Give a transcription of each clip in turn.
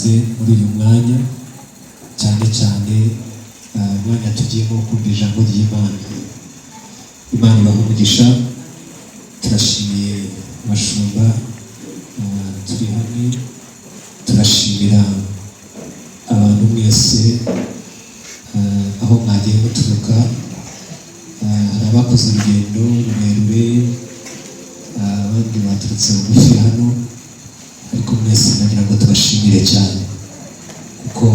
ikaze muri uyu mwanya, cyane cyane umwanya tugiyemo kumva ijambo ry'Imana. Imana ibahe umugisha. Turashimiye abashumba turi hamwe, turashimira abantu mwese aho mwagiye muturuka. Hari abakoze urugendo rurerure, abandi baturutse bugufi hano, ariko mwese nagira ngo tubashimire cyane kuko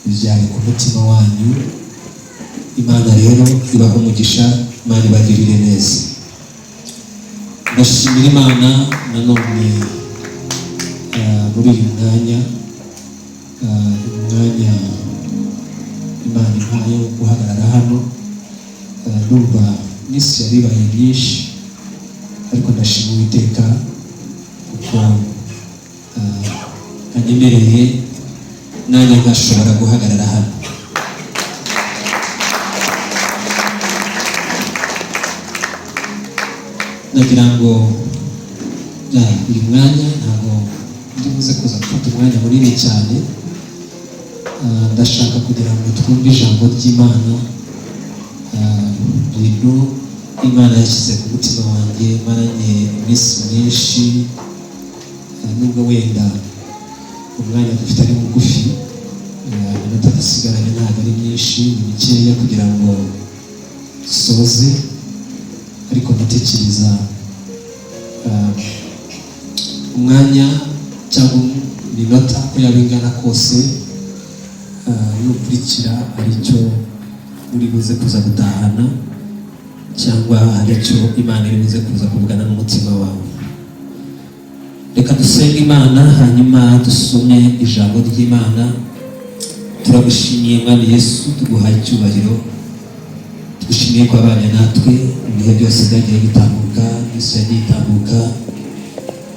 bijyanye ku mutima wanyu. Imana rero ibahe umugisha, Imana ibagirire neza. Ndashimira Imana nanone muri uyu mwanya Imana impaye wo guhagarara hano. Numva n'isi yari ibaye myinshi, ariko ndashima Uwiteka kuko anyemereye nanjye ngashobora guhagarara hano. Nagira ngo uyu mwanya ntabwo ndibuze kuza gufata umwanya munini cyane. Ndashaka kugira ngo twumve ijambo ry'Imana, ibintu Imana yashyize ku mutima wanjye maranye iminsi myinshi, nubwo wenda umwanya dufite ari mugufi, iminota dusigaranye ntabwo ari myinshi, ni mikeya kugira ngo dusoze, ariko ndatekereza umwanya cyangwa iminota ko yaba ingana kose n'ukurikira aricyo uri buze kuza gutahana, cyangwa aricyo Imana iri buze kuza kuvugana n'umutima wawe. Reka dusenge Imana, hanyuma dusome ijambo ry'Imana. Turagushimiye Mwami Yesu, tuguhaye icyubahiro, tugushimiye ko abanye natwe ibihe byose byagiye bitambuka, Yesu yagiye itambuka.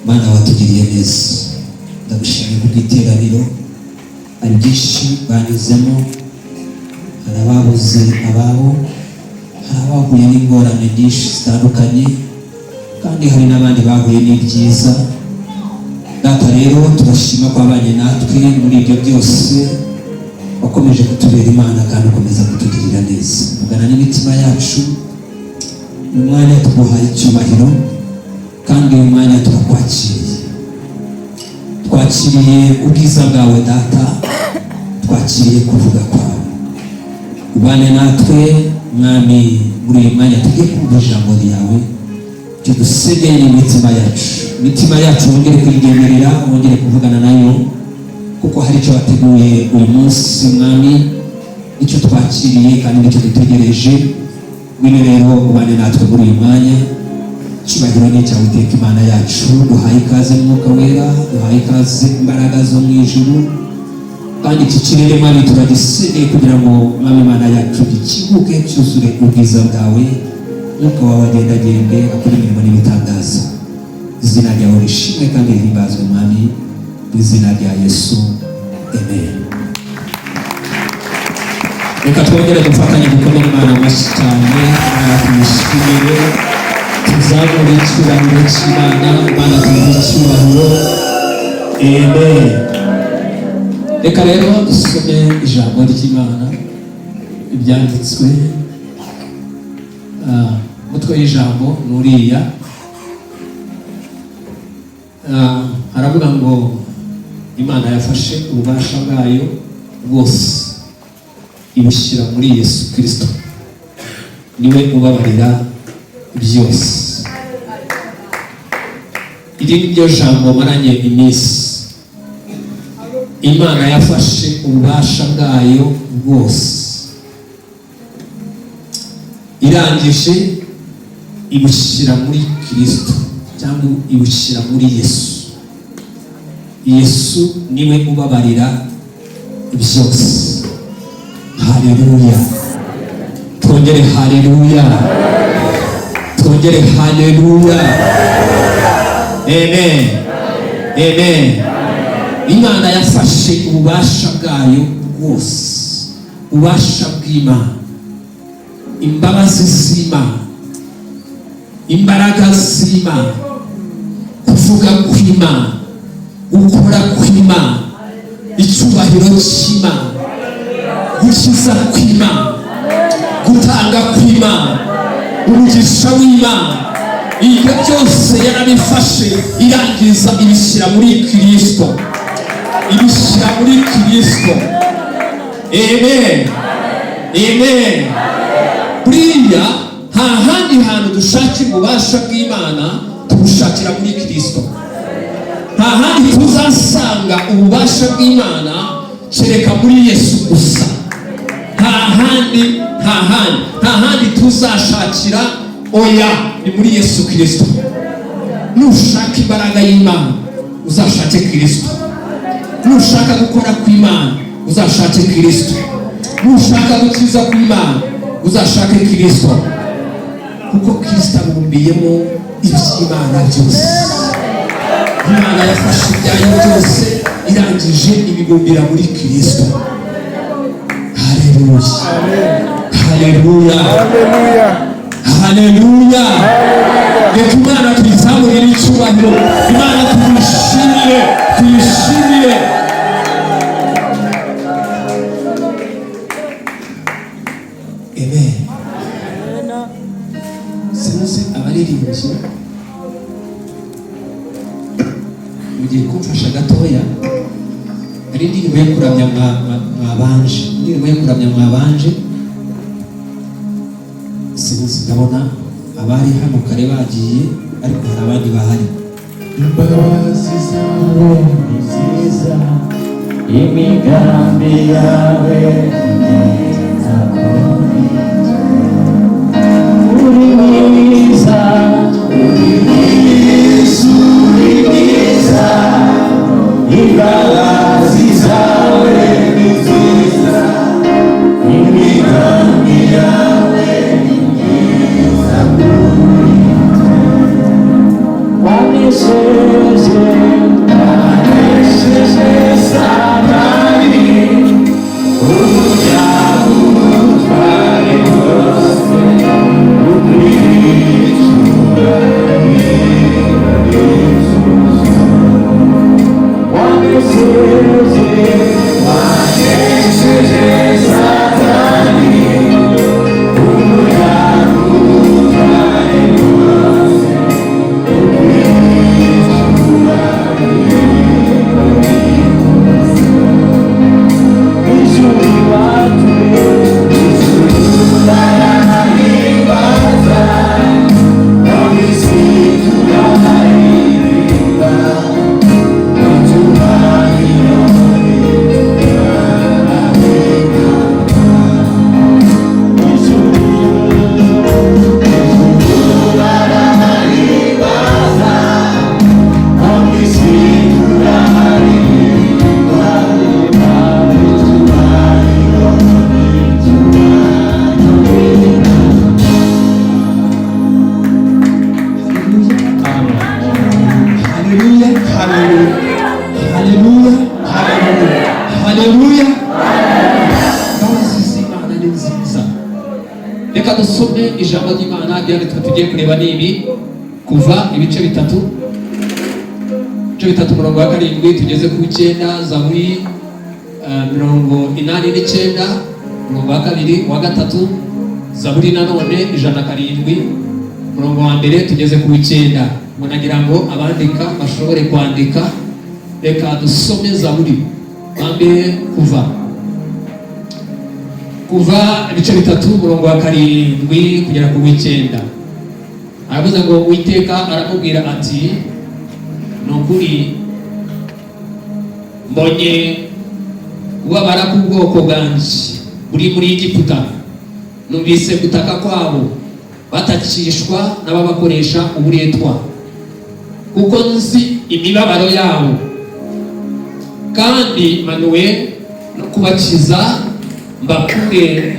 Mana watugiriye neza, ndagushimiye kubw'iteraniro. Hari byinshi banyuzemo, hari ababuze ababo, hari abahuye n'ingorane nyinshi zitandukanye, kandi hari n'abandi bahuye n'ibyiza. Data rero turashima ko abanye natwe muri ibyo byose, wakomeje kutubera Imana kandi ukomeza kutugirira neza. Ugana n'imitima yacu, uyu mwanya tuguhaye icyubahiro, kandi uyu mwanya turakwakiriye. Twakiriye ubwiza bwawe Data, twakiriye kuvuga kwawe. Ubane natwe Mwami muri uyu mwanya tugiye kumva ijambo ryawe, cyo dusegeye imitima yacu wongere kuyigenderera, wongere kuvugana nayo, kuko hari icyo wateguye uyu munsi Mwami, icyo twakiriye kandi nicyo dutegereje. Ngwino rero ubane natwe muri uyu mwanya. Icyubahiro ni icyawe Uwiteka Imana yacu. Duhaye ikaze Mwuka Wera, duhaye ikaze imbaraga zo mu ijuru, kandi iki kirere Mwami turagisegeye kugira ngo Mwami Imana yacu gikibuke cyuzure ubwiza bwawe. Mwuka wawe agendagende akora imirimo n'ibitangaza. Izina ryawe rishimwe kandi rihimbazwe Mwami, mu izina rya Yesu, amen. Reka twongere dufatanye gukomera Imana amashyi cyane, tumushimire, tuzamure icyubahiro cy'Imana. Imana tuyihe icyubahiro, amen. Reka rero dusome ijambo ry'Imana, ibyanditswe. Umutwe w'ijambo n'uriya, haravuga ngo Imana yafashe ububasha bwayo bwose ibushyira muri Yesu Kristo, niwe ubabarira byose. Iri ni ryo jambo maranye iminsi. Imana yafashe ububasha bwayo bwose, irangije ibushyira muri Kristo, cyangwa ibushyira muri Yesu. Yesu niwe ubabarira byose. Haleluya. Twongere haleluya. Twongere haleluya. Amen. Amen. Imana yafashe ububasha bwayo bwose, ububasha bw'Imana, imbabazi z'Imana, imbaraga z'Imana, kuvuga kw'Imana, gukora kw'Imana, cy'Imana, gukiza kw'Imana, gutanga kw'Imana, umugisha w'Imana. Ibyo byose yarabifashe irangiza ibishyira muri Kristo, ibishyira muri Kristo. Amen, amen. Buriya nta handi hantu dushakira ububasha bw'Imana, tubushakira muri Kristo. Nta handi tuzasanga ububasha bw'Imana kereka muri Yesu gusa. Nta handi tuzashakira, oya, ni muri Yesu Kristo. Nushaka imbaraga y'Imana uzashake Kristo, nushaka gukora kw'Imana uzashake Kristo, nushaka gukiza kw'Imana uzashake Kristo, kuko Kristo abumbiyemo iby'Imana byose. Imana yafashe ibyayo byose irangije ibibumbira muri Kristo. Haleluya, haleluya, haleluya. Reka Imana tuyizamurire icyubahiro, Imana tuyishimire, tuyishimire. Amen. Sinzi abaririmbyi mugiye kumfasha gatoya. Hari indirimbo yo kuramya mwabanje, indirimbo yo kuramya mwabanje. Sinzi, ndabona abari hano kare bagiye, ariko hari abandi bahari. Imbabazi zawe ni nziza, imigambi yawe ni myiza kuri uri mwiza, uri mwiza, uri mwiza. Imbabazi zawe ni nziza, imigambi yawe ni myiza kuri wanesheje Satani, umutware wose umwica. Wanesheje Satani, umutware wose Reka dusome ijambo ry'Imana ryanditswe tugiye kureba nibi kuva ibice bitatu umurongo wa 7 tugeze ku 9, Zaburi 89, umurongo wa 2, wa 3, Zaburi nanone 107, umurongo wa 1 tugeze ku 9. Munagira ngo abandika bashobore kwandika. Reka dusome Zaburi bambere kuva ibice bitatu umurongo wa 7 kugera ku 9. Aravuga ngo Uwiteka aramubwira ati, nukuri mbonye ubabara k'ubwoko bwanjye buri muri Egiputa, numvise gutaka kwabo batakishwa n'ababakoresha uburetwa, kuko nzi imibabaro yabo, kandi manuwe no kubakiza mbakure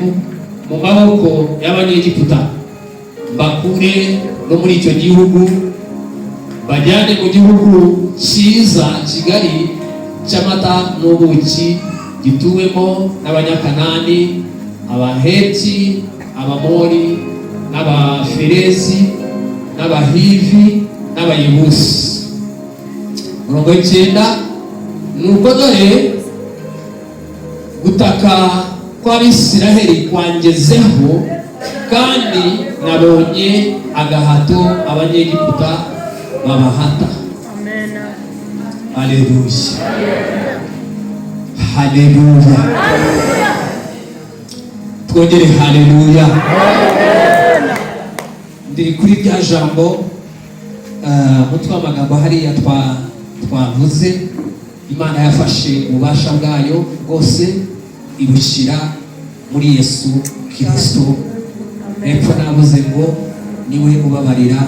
mu maboko y'Abanyegiputa, mbakure no muri icyo gihugu, bajyane mu gihugu cyiza kigari cy'amata n'ubuki, gituwemo n'Abanyakanani, Abaheti, Abamori, n'Abaferezi, n'Abahivi, n'Abayebusi. Umurongo wa 9, nuko dore gutaka kw'Abisiraheli kwangezeho, kandi nabonye agahato Abanyegiputa babahata. Haleluya, haleluya, twongere haleluya. Ndi kuri rya jambo mutwe w'amagambo hariya twavuze, Imana yafashe ububasha bwayo bwose ibushyira muri Yesu Kristo. Hepfo navuze ngo niwe ubabarira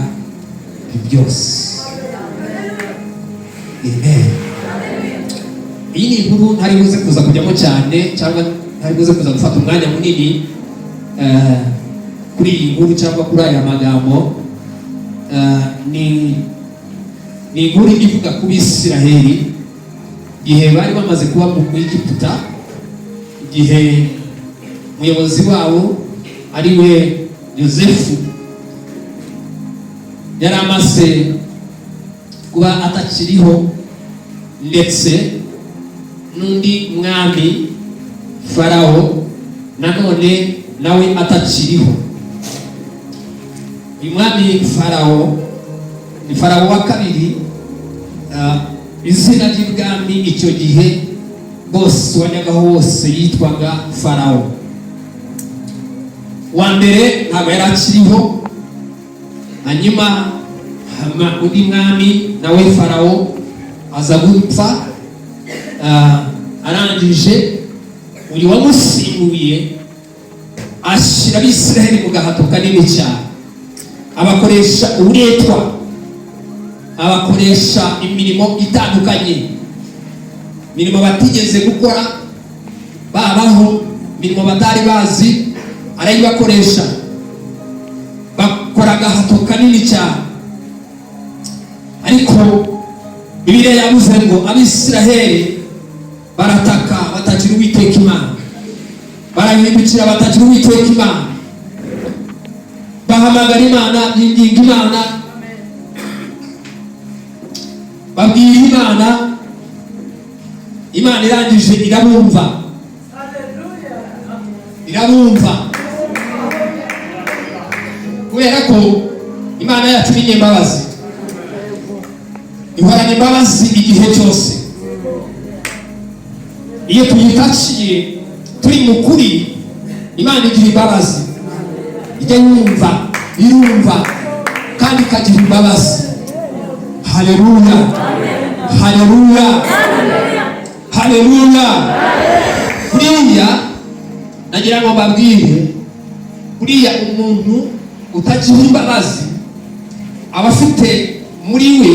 byose. Amen. Iyi ni inkuru ntari buze kuza kujyamo cyane, cyangwa ntari buze kuza gufata umwanya munini kuri iyi nkuru cyangwa kuri aya magambo. Ni inkuru ivuga ku Bisiraheli igihe bari bamaze kuba mu Egiputa, igihe umuyobozi wabo ari we Yosefu yari amaze kuba atakiriho, ndetse n'undi mwami Farawo nanone nawe atakiriho. Uyu mwami Farawo ni Farawo wa kabiri. Izina ry'ibwami icyo gihe bose wanyagaho wose yitwaga Farawo. Wa mbere ntabwo yari akiriho, hanyuma undi mwami nawe Farawo aza gupfa. Arangije uyu wamusimbuye ashyira Abisiraheli mu gahato kanini cyane, abakoresha uburetwa, abakoresha imirimo itandukanye, imirimo batigeze gukora babaho, imirimo batari bazi arayibakoresha, bakora agahato kanini cyane. Ariko Bibiliya yavuze ngo Abisiraheli barataka batagira Uwiteka Imana, barahindukira batagira Uwiteka Imana, bahamagara Imana, binginga Imana, babwira Imana. Imana irangije irabumva, irabumva, kubera ko Imana yacu ni nyembabazi, ihorana imbabazi igihe cyose. Iyo tuyitakiye turi mu kuri, Imana igira imbabazi, ijya yumva, irumva kandi ikagira imbabazi. Haleluya, haleluya, haleluya. Buriya nagira ngo mbabwire, buriya umuntu utagira imbabazi aba afite muri we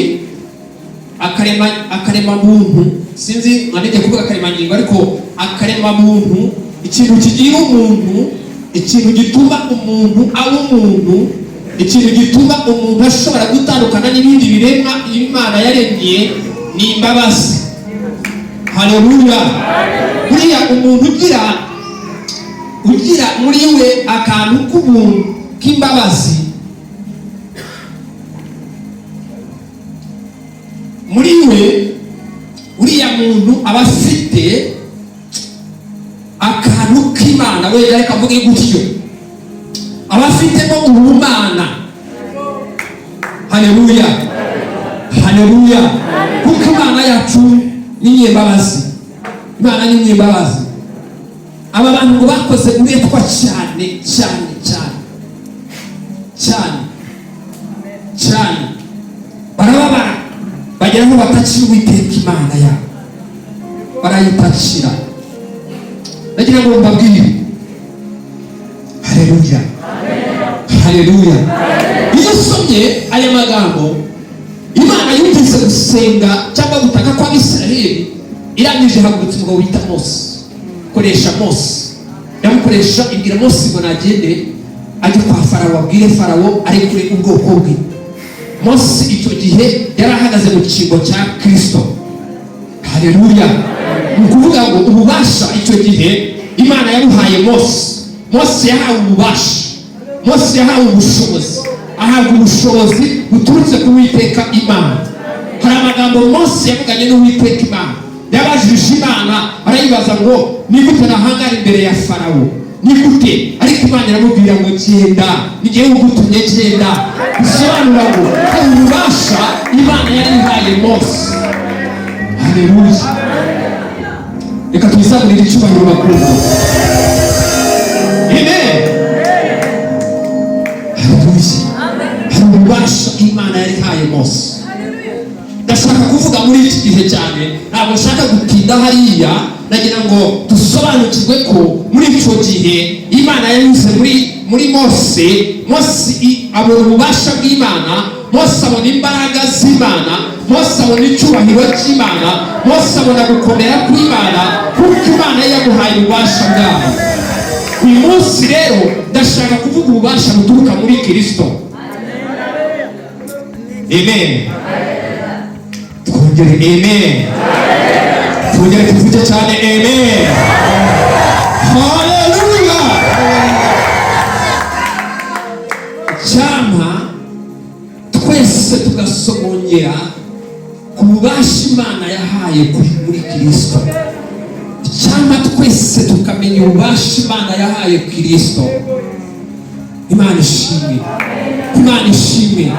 akarema muntu, sinzi mwanige kuvuga akarema ngingo, ariko akarema muntu, ikintu kigira umuntu, ikintu gituma umuntu aba umuntu, ikintu gituma umuntu ashobora gutandukana n'ibindi biremwa Imana yaremye, ni imbabazi. Haleluya. Buriya umuntu ugira muri we akantu k'ubuntu k'imbabazi, muri we uriya muntu aba afite akantu k'Imana. Wenda reka mvuge gutyo, aba afitemo ubumana. Haleluya, haleluya. Kuko Imana yacu ni nyembabazi, Imana ni nyembabazi. Aba bantu ngo bakoze uretwa cyane cyane cyane cyane cyane, barababara bagera aho batakira Uwiteka Imana yabo, barayitakira. Nagira ngo mbabwire, haleluya, haleluya. Iyo usomye aya magambo, Imana yumvise gusenga cyangwa gutaka kw'Abisiraheli, irangije hagurutse umugabo wita Mose, koresha Mose, yamukoresha ibwira Mose ngo nagende ajye kwa Farawo, abwire Farawo arekure ubwoko bwe. Mose icyo gihe yari ahagaze mu cyimbo cya Kristo. Haleluya. Ni ukuvuga ngo ububasha icyo gihe Imana yabuhaye Mose. Mose yahawe ububasha, Mose yahawe ubushobozi, ahabwa ubushobozi buturutse ku Uwiteka Imana. Hari amagambo Mose yavuganye n'Uwiteka Imana, yabajije Imana arayibaza akibaza ngo ni gute nahangara imbere ya Farawo, ni gute? Ariko Imana iramubwira ngo genda, nigiye ugutumye genda. Bisobanura ngo hari ububasha Imana yari ihaye Mose. Haleluya. Reka twisabire icyubahiro bakunda. Amen. Haleluya. Hari ububasha Imana yari ihaye Mose. Ndashaka kuvuga muri iki gihe cyane, ntabwo nshaka gutinda hariya, nagira ngo dusobanukirwe ko muri icyo gihe Imana yanyuze muri Mose. Mose abona ububasha bw'Imana, Mose abona imbaraga z'Imana, Mose abona icyubahiro cy'Imana, Mose abona gukomera kw'Imana, kuko Imana yamuhaye ububasha bwayo. Uyu munsi rero ndashaka kuvuga ububasha buturuka muri Kristo. Amen. Twongere amen. Twongere tuvuge cyane amen. Haleluya. Cyama twese tugasogongera ku bubasha Imana yahaye muri Kristo. Cyama twese tukamenya ububasha Imana yahaye Kristo. Imana ishimwe. Imana ishimwe.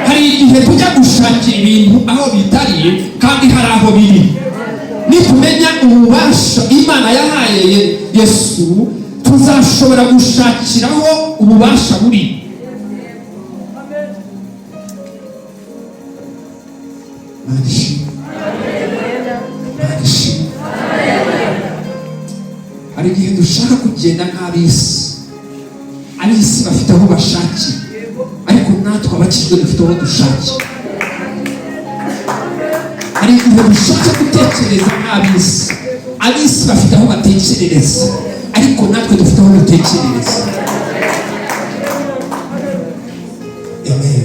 Hari igihe tujya gushakira ibintu aho bitari kandi hari aho biri. Nitumenya ububasha Imana yahaye Yesu, tuzashobora gushakiraho ububasha buri. Imana ishimwe. Imana ishimwe. Hari igihe dushaka kugenda nk'ab'isi. Ab'isi bafite aho bashakira, ariko natwe abakijwe dufite aho dushakira. Hari igihe dushaka gutekereza nk'ab'isi. Ab'isi bafite aho batekerereza, ariko natwe dufite aho dutekerereza. Amen.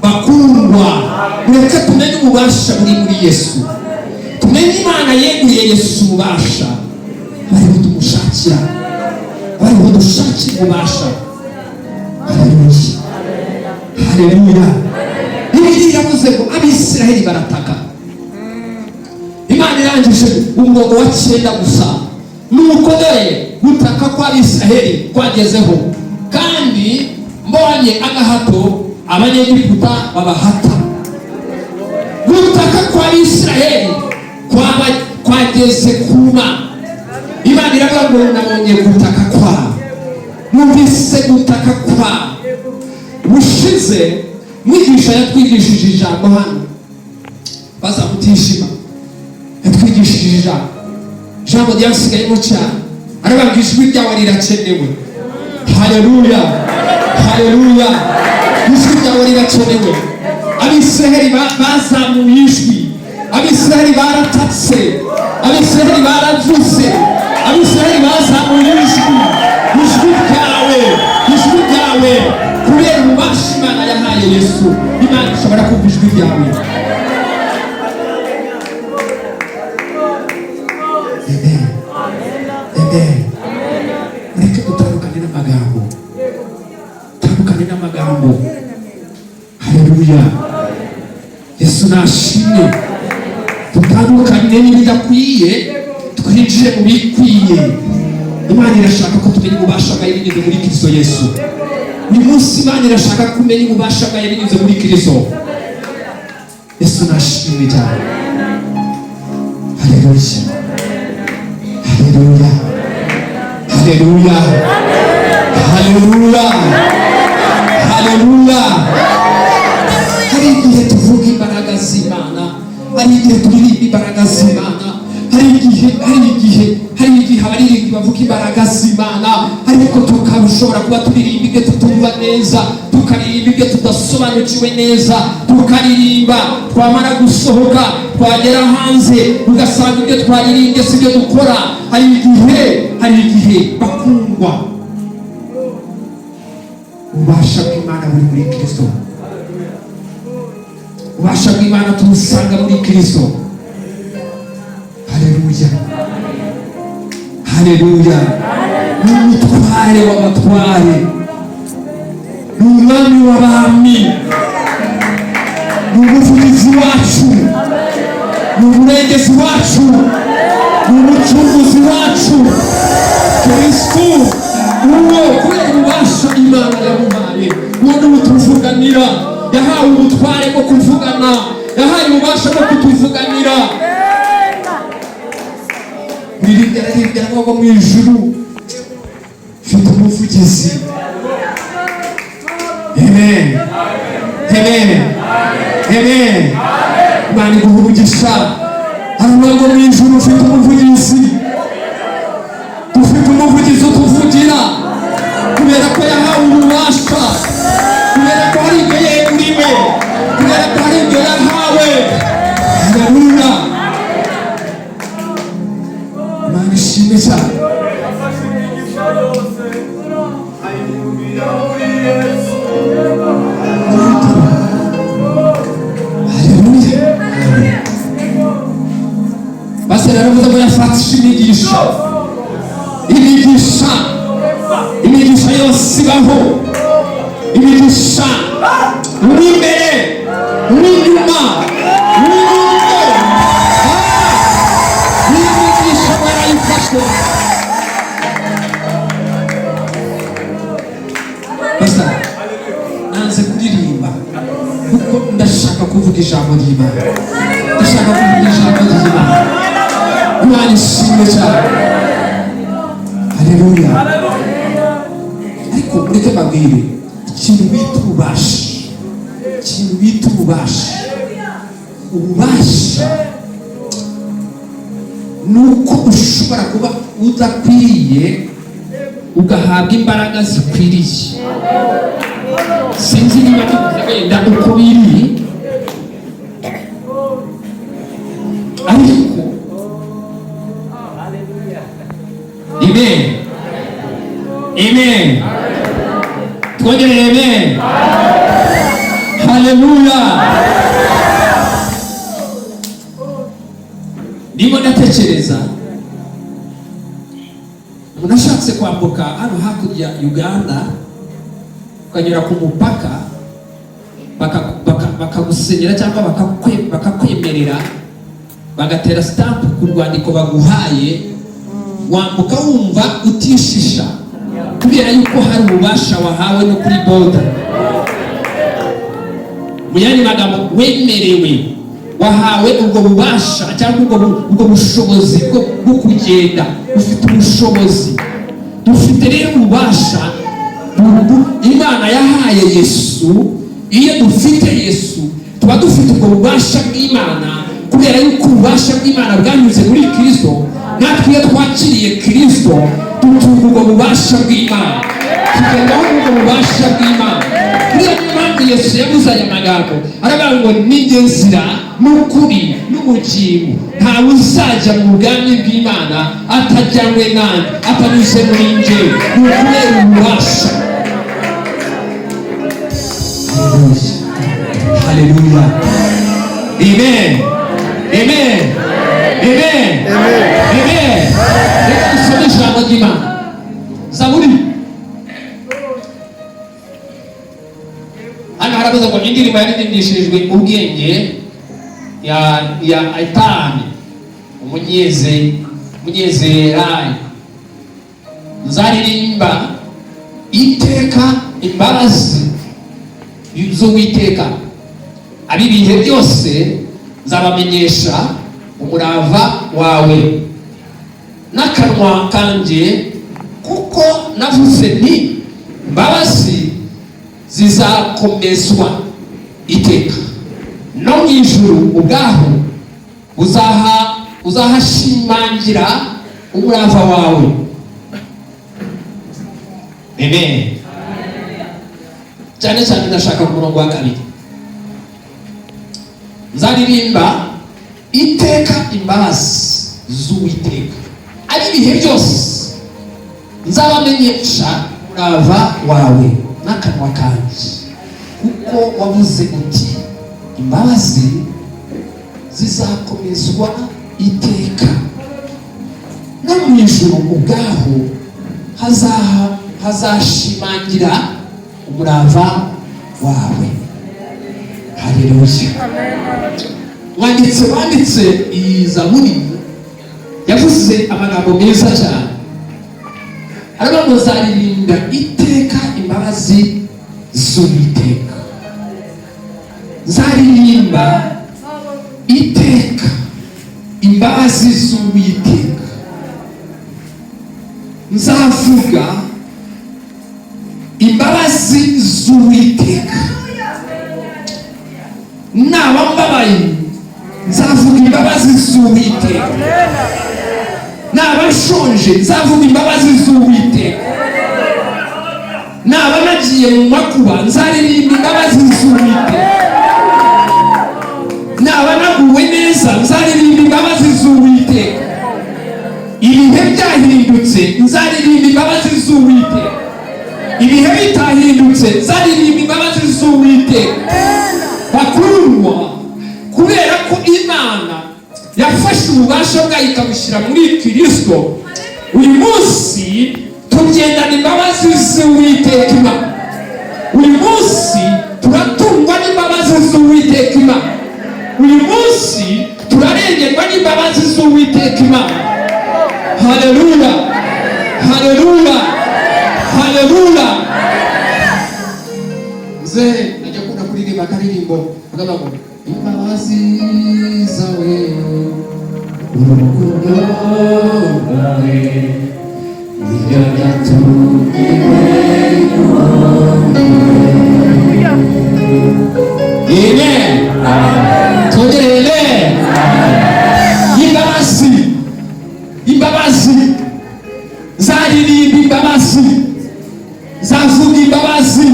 Bakundwa, mureke tumenye ububasha buri muri Yesu. Tumenye Imana yeguriye Yesu ububasha. Bariho tumushakira, bariho dushakira ububasha. Haleluya. Haleluya. Bibiliya iravuze ngo Abisiraheli barataka. Imana irangije umurongo wa 9 gusa. Nuko dore gutaka kw'Abisiraheli kwagezeho, kandi mbonye agahato Abanyegiputa babahata. Gutaka kw'Abisiraheli kwageze kuma. Imana iravuga ngo nabonye gutaka kwa, numvise gutaka kwa. Bushize mwigisha yatwigishije ijambo hano, bazamutishima. Yatwigishije ijambo ryasigaye mu cyaro, aravuga ijwi ryawe rirakenewe. Haleluya. Haleluya. Ijwi ryawe rirakenewe. Abisiraheli bazamuye ijwi, Abisiraheli baratatse, Abisiraheli baravuze, Abisiraheli bazamuye ijwi ryawe kubera ububasha Imana yahaye Yesu. Imana ishobora kumva ijwi ryawe. Amen. Amen. Mureke dutandukane n'amagambo. Haleluya. Yesu nashimwe. Dutandukane n'ibidakwiye, twinjire mu bikwiye. Imana irashaka ko tumenya ububasha bwayo binyuze muri Kristo Yesu. Uyu munsi Imana irashaka kumenya ububasha bwayo binyuze muri Kristo Yesu. Nashimwe cyane. Haleluya. Haleluya. Haleluya. Haleluya. Haleluya. Hari igihe tuvuga imbaraga z'Imana, hari igihe turirimba imbaraga z'Imana, hari igihe abaririmbyi bavuga imbaraga z'Imana, ariko tukabishobora kuba turirimba ibyo tutumva neza, tukaririmba ibyo tudasobanukiwe neza, tukaririmba twamara gusohoka twagera hanze ugasanga ibyo twaririmbye si byo dukora. Hari igihe bakundwa, ububasha bw'Imana buri muri Kristo. Ububasha bw'Imana tubusanga muri Kristo. Haleluya. Haleluya. Ni umutware w'abatware, ni umwami w'abami, ni umuvugizi wacu. ni umurengezi wacu, ni umucunguzi wacu. Kristo uwo kubera ububasha Imana yamuhaye, uwo ni utuvuganira. Yahawe ubutware bwo kuvugana, yahaye ububasha bwo kutuvuganira. Birindira ngo mu ijuru mfite umuvugizi. Amen, amen, amen. Imana iguha umugisha. Hanyuma ngo mu ijuru mfite umuvugizi. Dufite umuvugizi utuvugira kubera ko yahawe ububasha, kubera ko hari ibyo yeguriwe, kubera ko hari ibyo yahawe. Haleluya, Imana ishimwe cyane. Haleluya. Basi naravuze ngo yafatisha imigisha yose ibaho, imigisha uri imbere, uri inyuma, uri inyuma. Iyi migisha barayifashe. Basa nanze kuririmba kuko ndashaka kuvuga ijambo ry'Imana, ndashaka kuvuga ijambo ry'Imana. Imana ishimwe cyane. Haleluya. Ariko mureke mbabwire ikintu bita ububasha, ikintu bita ububasha. Ububasha ni uko ushobora kuba udakwiriye ugahabwa imbaraga zikwiriye. Sinzi niba wenda uko biri, ariko amen, amen. Twongere amen. Haleluya. Niba ndatekereza umuntu ashatse kwambuka hano hakurya Uganda ukanyura ku mupaka bakagusenyera cyangwa bakakwemerera bagatera stamp ku rwandiko baguhaye, wambuka wumva utishisha kubera yuko hari ububasha wahawe no kuri boda. Mu yandi magambo, wemerewe, wahawe ubwo bubasha cyangwa ubwo bushobozi bwo kugenda. Ufite ubushobozi. Dufite rero ububasha Imana yahaye Yesu. Iyo dufite Yesu tuba dufite ubwo bubasha bw'Imana, kubera yuko ububasha bw'Imana bwanyuze muri Kristo. Natwe iyo twakiriye Kristo tutunga ubwo bubasha bw'Imana, tugendaho ubwo bubasha bw'Imana. Niyo mpamvu Yesu yavuze aya magambo, aravuga ngo ninjye nzira n'ukuri n'ubugingo, ntawe uzajya mu bwami bw'Imana atajyanywe nanjye, atanyuze muri njye. Ni ukubera ububasha. Haleluya. Amen, amen, amen, amen. Reka dusome ijambo ry'Imana. Zaburi. Hano haravuze ngo indirimbo yaririmbishirijwe ubwenge ya Etani umunyezerayi. Nzaririmba iteka imbabazi z'Uwiteka, ab'ibihe byose nzabamenyesha umurava wawe n'akanwa kanjye, kuko navuze nti imbabazi zizakomezwa iteka, no mu ijuru ubwaho uzahashimangira umurava wawe. Amen. Cyane cyane ndashaka ku murongo wa 2, nzaririmba iteka imbabazi z'Uwiteka, ab'ibihe byose nzabamenyesha umurava wawe n'akanwa kanjye, kuko wavuze uti imbabazi zizakomezwa iteka, no mu ijuru ubwaho hazashimangira umurava wawe. Haleluya. wanditse iyi zaburi yavuze amagambo meza cyane. aravuga ngo nzaririmba iteka imbabazi z'Uwiteka. Nzaririmba iteka imbabazi z'Uwiteka. Nzavuga imbabazi z'Uwiteka. Naba mbabaye nzavuga imbabazi z'Uwiteka. Naba nshonje nzavuga imbabazi z'Uwiteka. Naba nagiye mu makuba nzaririmba imbabazi z'Uwiteka. Naba naguwe neza nzaririmba imbabazi z'Uwiteka. Ibihe byahindutse nzaririmba imbabazi z'Uwiteka. Ibihe bitahindutse nzaririmba imbabazi z'Uwiteka. Bakundwa, kubera ko Imana yafashe ububasha bwayo ikabushyira muri Kristo, uyu munsi tugendana imbabazi z'Uwiteka Imana. Uyu munsi turatungwa n'imbabazi z'Uwiteka Imana. Uyu munsi turarengerwa n'imbabazi z'Uwiteka Imana. Haleluya, haleluya, haleluya. Mzee najya kuna kuririmba akaririmbo akavuga ngo imbabazi zawe urukundo rwawe nibyo byatumye Amen. Tugere imbabazi zaririmba imbabazi zavuga imbabazi.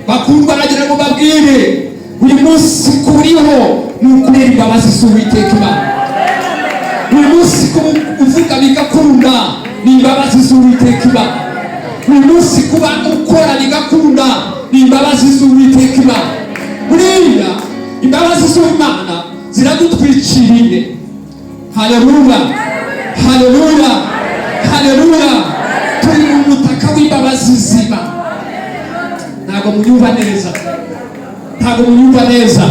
Bakundwa, nagira ngo babwire uyu munsi kuriho ni ukubera imbabazi z'Uwiteka Imana. Uyu munsi uvuga bigakunda ni imbabazi z'Uwiteka Imana. Uyu munsi kuba ukora bigakunda ni imbabazi z'Uwiteka Imana. Buriya imbabazi z'Imana ziradutwikiriye. Haleluya, haleluya, haleluya. Turi mu mutaka w'imbabazi z'Imana. Ntabwo munyumva neza, ntabwo munyumva neza.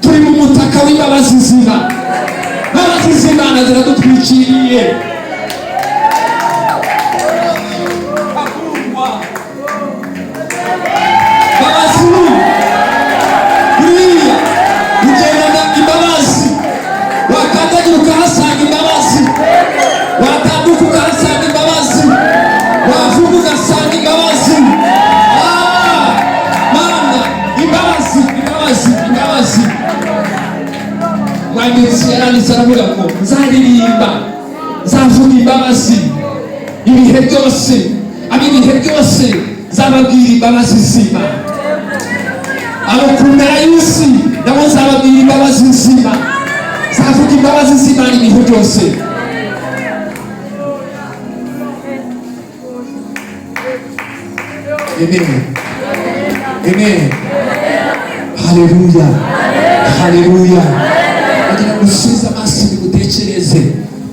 Turi mu mutaka w'imbabazi z'Imana. Imbabazi z'Imana ziradutwikiriye. Imbabazi buriya ugendana imbabazi. Wakandagira ukahasanga imbabazi, watambuka ukahasanga imbabazi, wavuga ugasanga imbabazi. Imbabazi. Mwanditsi yaranditse aravuga ngo nzaririmba, nzavuga imbabazi ibihe byose. Ibihe byose nzababwira imbabazi z'Imana. Abo ku mpera y'isi nabo nzababwira imbabazi z'Imana. Nzavuga imbabazi z'Imana ibihe byose. Amen. Amen. Haleluya, haleluya. Kugira ngo usubize amaso bigutekereze.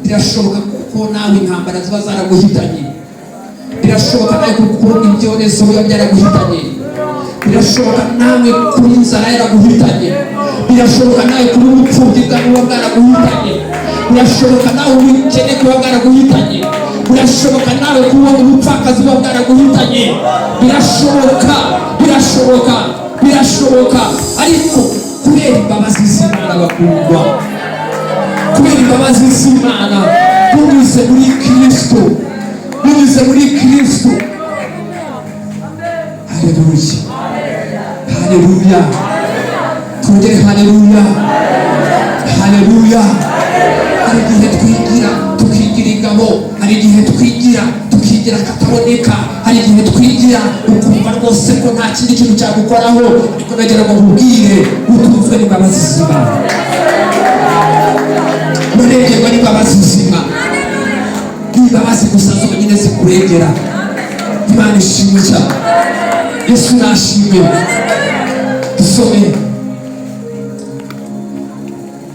Birashoboka kuko nawe intambara ziba zaraguhitanye. Birashoboka nawe kuko ibyorezo biba byaraguhitanye. Birashoboka nawe kuba inzara yaraguhitanye. Birashoboka nawe kuba ubupfubyi bwawe buba bwaraguhitanye. Birashoboka nawe ubukene buba bwaraguhitanye. Birashoboka nawe kuba ubupfakazi buba bwaraguhitanye. Birashoboka, ariko kubera imbabazi z'Imana bakundwa, kubera imbabazi z'Imana munyuze muri Kristo. Haleluya, haleluya. Tugere haleluya, haleluya. Hari igihe twigira tukigira ingabo, hari igihe twigira tukigira kataboneka, hari igihe twigira ukumva rwose ko nta kindi kintu cyagukoraho. Ariko nagira ngo nkubwire utunzwe n'imbabazi z'Imana. Murengerwa n'imbabazi z'Imana. Imbabazi gusa zonyine zikurengera. Imana ishimwe cyane. Yesu nashimwe. Dusome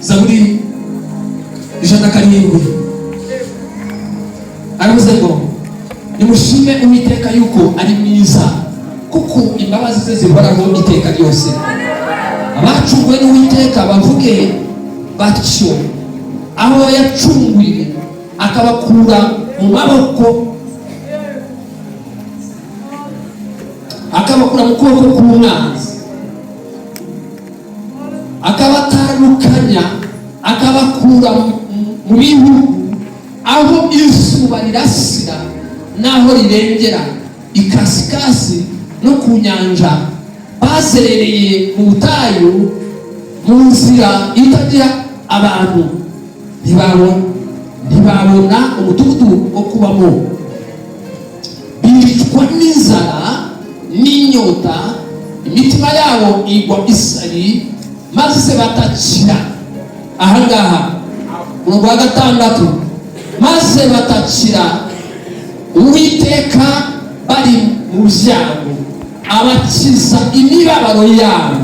Zaburi 107. Aravuze ngo nimushime Uwiteka yuko ari mwiza, kuko imbabazi ze zihoraho iteka ryose. abacunguwe n'Uwiteka bavuge batyo, aho yacunguye akabakura mu maboko, akabakura mu kuboko k'umwanzi, akabatandukanya, akabakura mu bihugu aho izuba rirasira n'aho rirengera, ikasikasi no ku nyanja. Bazerereye mu butayu, mu nzira itagira abantu, ntibabona umudugudu wo kubamo. Bicwa n'inzara n'inyota, imitima yabo igwa isari, maze batakira. Ahangaha umurongo wa 6, maze batakira Uwiteka bari mu byago, abakiza imibabaro yabo.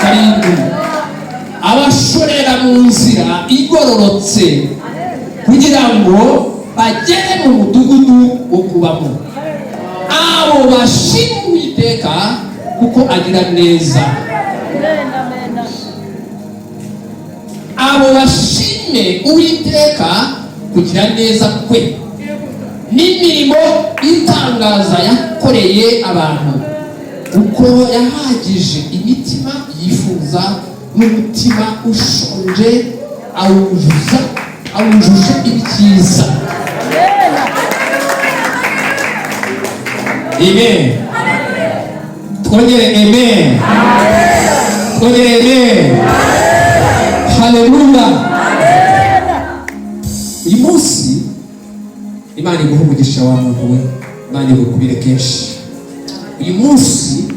7, abashorera mu nzira igororotse kugira ngo bagere mu mudugudu wo kubamo. Abo bashima Uwiteka kuko agira neza. Abo bashime Uwiteka kugira neza kwe n'imirimo itangaza yakoreye abantu, uko yahagije imitima yifuza n'umutima ushonje awujuje ibyiza. Amen. Twongere amen. Twongere amen. Haleluya. Uyu munsi Imana iguha umugisha wa muntu we, Imana igukubire kenshi. Uyu munsi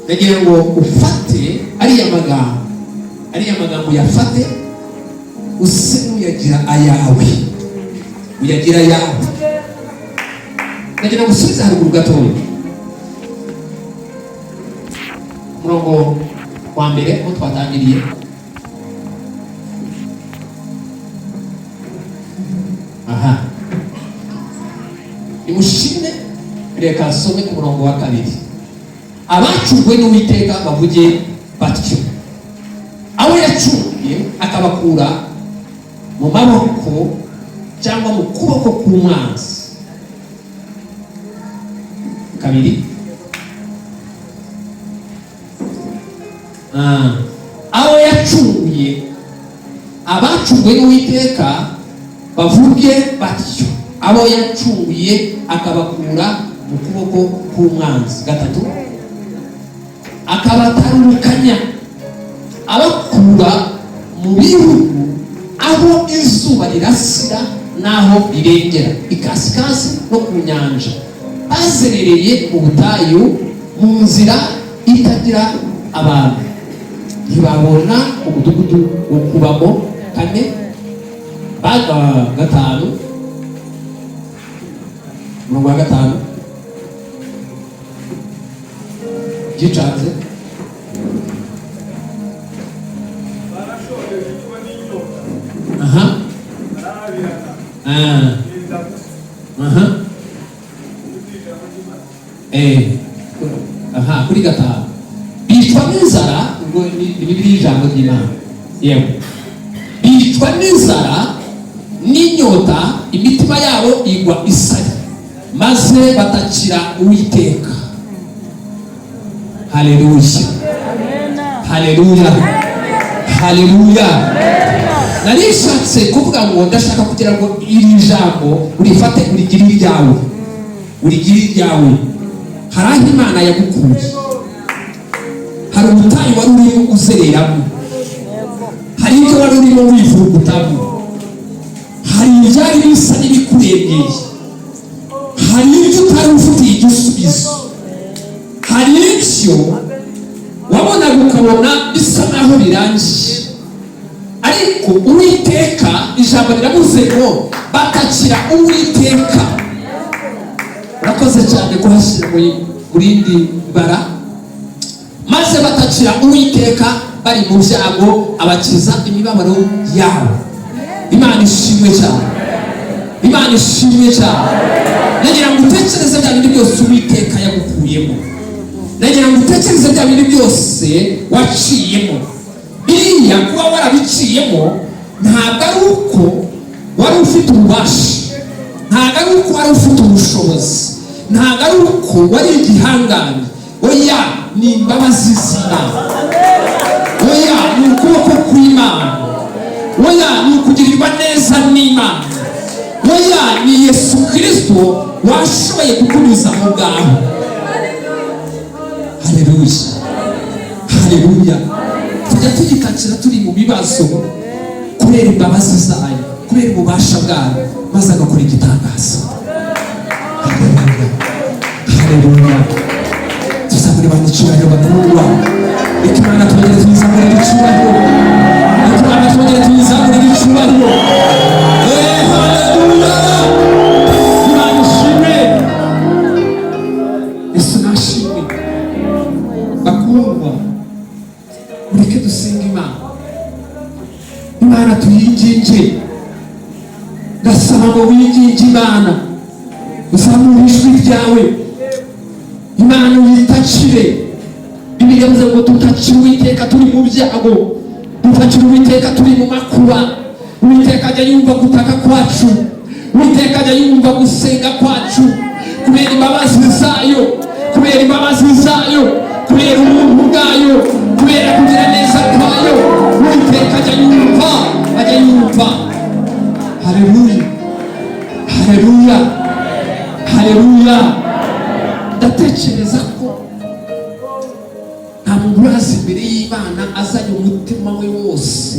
nagira ngo ufate ariya magambo yafate, use n'uyagira ayawe, uyagira ayawe. Nagira ngo usubize haruguru gatoya, umurongo wa mbere aho twatangiriye. Aha, nimushime, reka asome ku murongo wa 2. Abacunguwe n'Uwiteka bavuge batyo, aho yacunguye akabakura mu maboko cyangwa mu kuboko k'umwanzi. 2, aho yacunguye, abacunguwe n'Uwiteka bavuge batyo, abo yacunguye akabakura mu kuboko k'umwanzi. 3, akabatandukanya, abakura mu bihugu aho izuba rirasira n'aho rirengera, ikasikasi no ku nyanja. Bazerereye mu butayu, mu nzira itagira abantu, ntibabona umudugudu wo kubamo. 4, 5, umurongo wa 5 gicanze. Aha, aha, kuri 5, bicwa n'inzara. Ubwo ni Bibiliya ijambo ry'Imana. Yewe, bicwa n'inzara n'inyota, imitima yabo igwa isari, maze batakira Uwiteka. Haleluya. Haleluya. Haleluya. Narishatse kuvuga ngo ndashaka kugira ngo iri jambo urifate urigire iryawe, urigire iryawe. Hari aho Imana yagukuye, hari ubutayu wari urimo uzereramo, hari ibyo wari urimo wivurugutamo, hari ibyari bisa n'ibikurebeye, hari ibyo utari ufitiye igisubizo, hari ibyo wabonaga ukabona bisa naho birangiye, ariko Uwiteka, ijambo riravuze ngo batakira Uwiteka. Urakoze cyane kuhashyira mu rindi bara. Maze batakira Uwiteka bari mu byago, abakiza imibabaro yabo. Imana ishimwe cyane, Imana ishimwe cyane. Nagira ngo utekereze bya bindi byose Uwiteka yagukuyemo. ndagira ngo utekereze bya bintu byose waciyemo. Biriya kuba warabiciyemo ntabwo ari uko wari ufite ububasha, ntabwo ari uko wari ufite ubushobozi, ntabwo ari uko wari igihangange. Oya, ni imbabazi z'Imana. Oya, ni ukuboko kw'Imana. Oya, ni ukugirirwa neza n'Imana. Oya, ni Yesu Kristo washoboye kukunyuza mu bwawe. Haleluya, haleluya. Tujya tugitakira turi mu bibazo kubera imbabazi zayo, kubera ububasha bwayo, maze agakora igitangaza. Haleluya, haleluya. Tuzamure abantu icyubahiro bakundwa. Reka Imana twongere tuyizamurire icyubahiro. Reka Imana twongere tuyizamurire icyubahiro. Haleluya. Imana ishimwe. Yesu nashimwe. Bakundwa, mureke dusenga Imana. Imana tuyinginge. Ndasaba ngo winginge Imana, uzamure ijwi ryawe. Imana uyitakire. Bibiliya ivuze ngo tutakire Uwiteka turi mu byago, dutakire Uwiteka turi mu makuba. Uwiteka ajya yumva gutaka kwacu, Uwiteka ajya yumva gusenga kwacu, kubera imbabazi zayo, kubera imbabazi zayo, kubera ubuntu bwayo, kubera kugira neza kwayo. Uwiteka ajya yumva, ajya yumva. Haleluya, haleluya, haleluya. Ndatekereza ko nta muntu uraza imbere y'Imana azanye umutima we wose,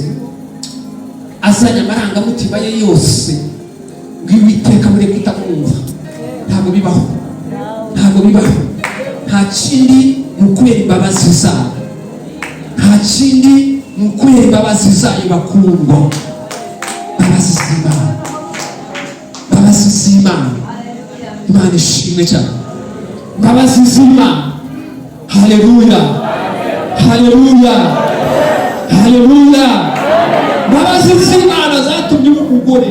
azanye amarangamutima ye yose ngo Uwiteka muri kutamwumva. Ntabwo bibaho, ntabwo bibaho. Nta kindi ni ukubera imbabazi zayo, nta kindi ni ukubera imbabazi zayo. Bakundwa, imbabazi z'Imana, imbabazi z'Imana. Imana ishimwe cyane. Imbabazi z'Imana. Haleluya, haleluya, haleluya. Imbabazi z'Imana zatumye umugore.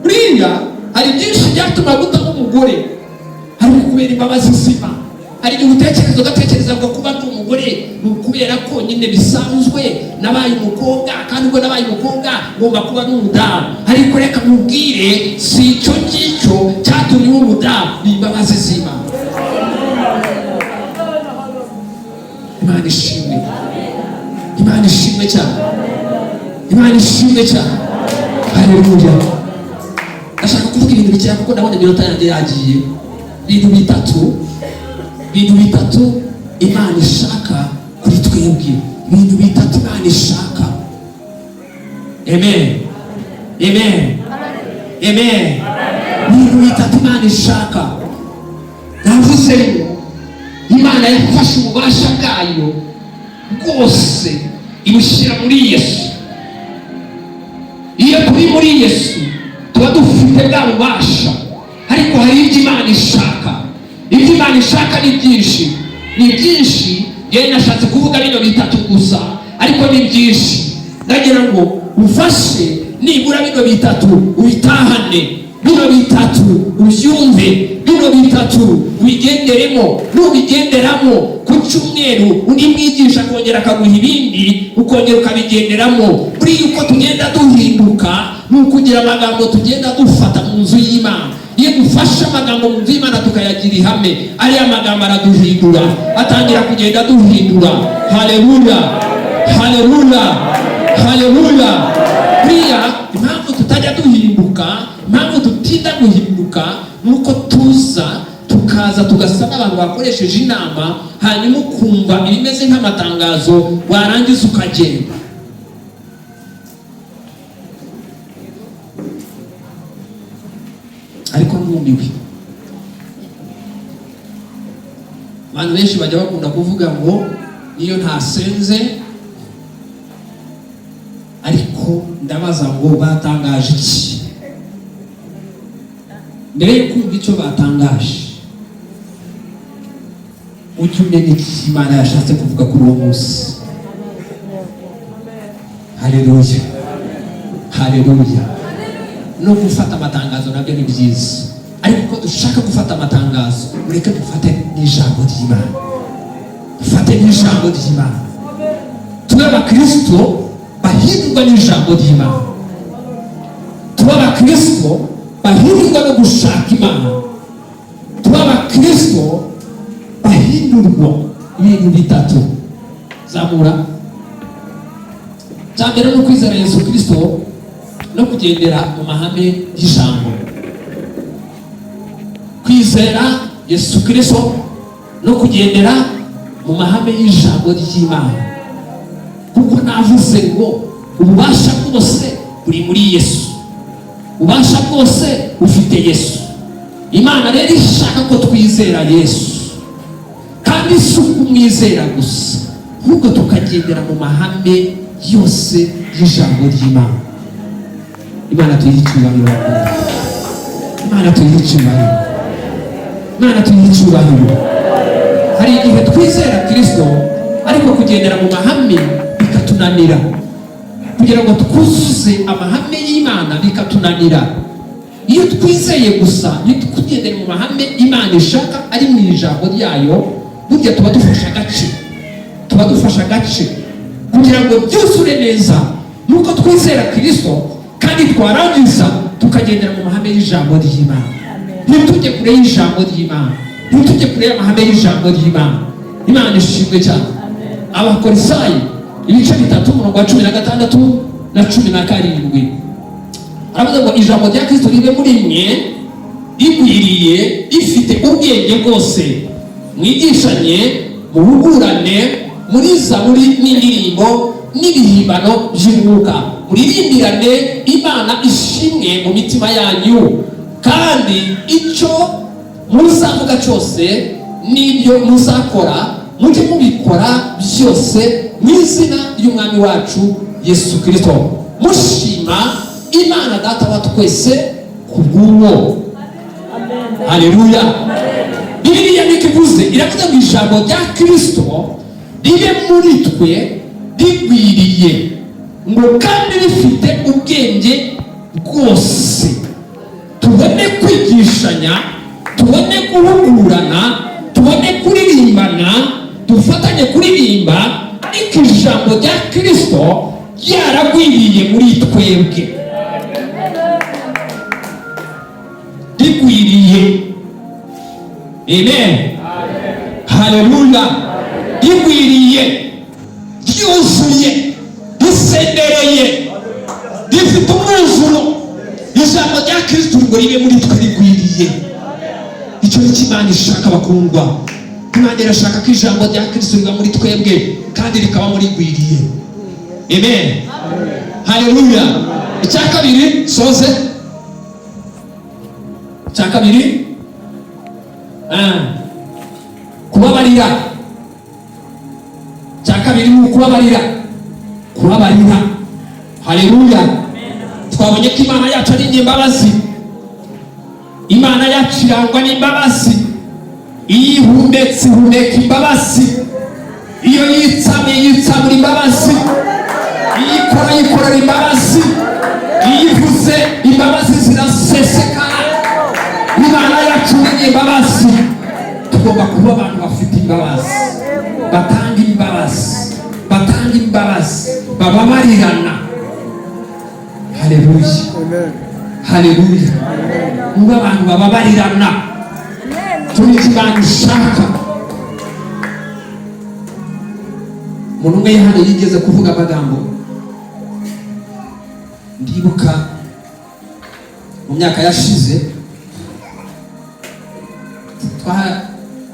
Buriya hari byinshi byatuma gutamo umugore, ariko kubera imbabazi z'Imana. Hari igihe ugatekereza ngo kuba ndi umugore ni ukubera ko nyine bisanzwe nabaye umukobwa, kandi ubwo nabaye umukobwa ngomba kuba n'umudamu. Ariko reka mubwire, si icyo ngicyo cyatumye uba umudamu, ni imbabazi z'Imana. Imana ishimwe, Imana ishimwe cyane, Imana ishimwe cyane. Haleluya. Ndashaka kuvuga ibintu bikeya kuko ndabona iminota yanjye yagiye. Ibintu bitatu Imana ishaka kuri twebwe. Ibintu bitatu Imana ishaka. Amen, amen, amen. Ibintu bitatu Imana ishaka. Navuze ngo Imana yafashe ububasha bwayo bwose ibushyira muri Yesu. Iyo turi muri Yesu tuba dufite bwa bubasha, ariko hari ibyo Imana ishaka. Ibyo Imana ishaka ni byinshi, ni byinshi. Yewe nashatse kuvuga bino bitatu gusa, ariko ni byinshi. Ndagira ngo ufashe nibura bino bitatu ubitahane, bino bitatu ubyumve, bino bitatu ubigenderemo. Nubigenderamo ku cyumweru undi mwigisha akongera akaguha ibindi, ukongera ukabigenderamo. Buriya uko tugenda duhinduka ni ukugira amagambo tugenda dufata mu nzu y'Imana. Iyo dufashe amagambo mu nzu y'Imana tukayagira ihame, ariya magambo araduhindura, atangira kugenda duhindura. Haleluya, haleluya, haleluya. Buriya impamvu tutajya duhinduka, impamvu tutinda guhinduka, nuko tuza tukaza tugasa n'abantu bakoresheje inama, hanyuma ukumva ibimeze nk'amatangazo, warangiza ukagenda. Ariko ntumiwe. Abantu benshi bajya bakunda kuvuga ngo niyo ntasenze. Ariko ndabaza ngo batangaje iki? Mbere yo kumva icyo batangaje, ujye umenya iki Imana yashatse kuvuga kuri uwo munsi. Haleluya, haleluya. No gufata amatangazo nabyo ni byiza, ariko dushaka gufata amatangazo, mureke dufate n'ijambo ry'Imana, dufate n'ijambo ry'Imana, tube abakristo bahindurwa n'ijambo ry'Imana, tube abakristo bahindurwa no gushaka Imana, tube abakristo bahindurwa ibintu bitatu. Zamura. Cyambere no kwizera Yesu Kristo no kugendera mu mahame y'ijambo. Kwizera Yesu Kristo no kugendera mu mahame y'ijambo ry'Imana, kuko navuze ngo ububasha bwose buri muri Yesu, ububasha bwose bufite Yesu. Imana rero ishaka ko twizera Yesu, kandi si ukumwizera gusa, ahubwo tukagendera mu mahame yose y'ijambo ry'Imana. Imana tuyihe icyubahiro, Imana tuyihe icyubahiro, Imana tuyihe icyubahiro. Hari igihe twizera Kristo ariko kugendera mu mahame bikatunanira, kugira ngo twuzuze amahame y'Imana bikatunanira. Iyo twizeye gusa ntitugendere mu mahame Imana ishaka ari mu ijambo ryayo, burya tuba dufasha agace kugira ngo byuzure neza. Nuko twizera Kristo kandi twarangiza tukagendera mu mahame y'ijambo ry'Imana. Ntitujye kure y'ijambo ry'Imana, ntitujye kure y'amahame y'ijambo ry'Imana. Imana ishimwe cyane. Abakorisayi ibice 3 umurongo wa 16 na 17 aravuga ngo ijambo rya Kristo ribe muri mwe rigwiriye rifite ubwenge bwose, mwigishanye, muhugurane muri zaburi n'indirimbo n'ibihimbano by'umwuka, muririmbirane Imana ishimwe mu mitima yanyu, kandi icyo muzavuga cyose n'ibyo muzakora mujye mubikora byose mu izina ry'Umwami wacu Yesu Kristo, mushima Imana Data wa twese kubw'uwo. Haleluya. Bibiliya nikivuze iravuga ngo ijambo rya Kristo ribe muri twe rigwiriye, ngo kandi rifite ubwenge bwose, tubone kwigishanya, tubone guhugurana, tubone kuririmbana, dufatanye kuririmba, ariko ijambo rya Kristo ryaragwiriye muri twebwe, rigwiriye. Amen. Haleluya. Rigwiriye, ryuzuye, risendereye, rifite umwuzuro. Ijambo rya Kristo ngo ribe muri twe rigwiriye. Icyo ni Imana ishaka, bakundwa. Imana irashaka ko ijambo rya Kristo riba muri twebwe kandi rikaba muri rigwiriye. Amen. Haleluya. Icya kabiri soze, icya kabiri kubabarira. Icya kabiri ni ukubabarira, kubabarira. Haleluya. Twabonye ko Imana yacu ari imbabazi, Imana yacu irangwa n'imbabazi. Iyo ihumetse ihumeka imbabazi, iyo yitsamye yitsamura imbabazi, iyo ikora yikorera imbabazi, iyo ivuze imbabazi zirasesekara. Imana yacu ni imbabazi. Tugomba kuba abantu bafite imbabazi, batanga imbabazi, batanga imbabazi, bababarirana. Haleluya. Haleluya. Muba abantu bababarirana, turi Imana ishaka. Umuntu umwe hano yigeze kuvuga amagambo, ndibuka mu myaka yashize,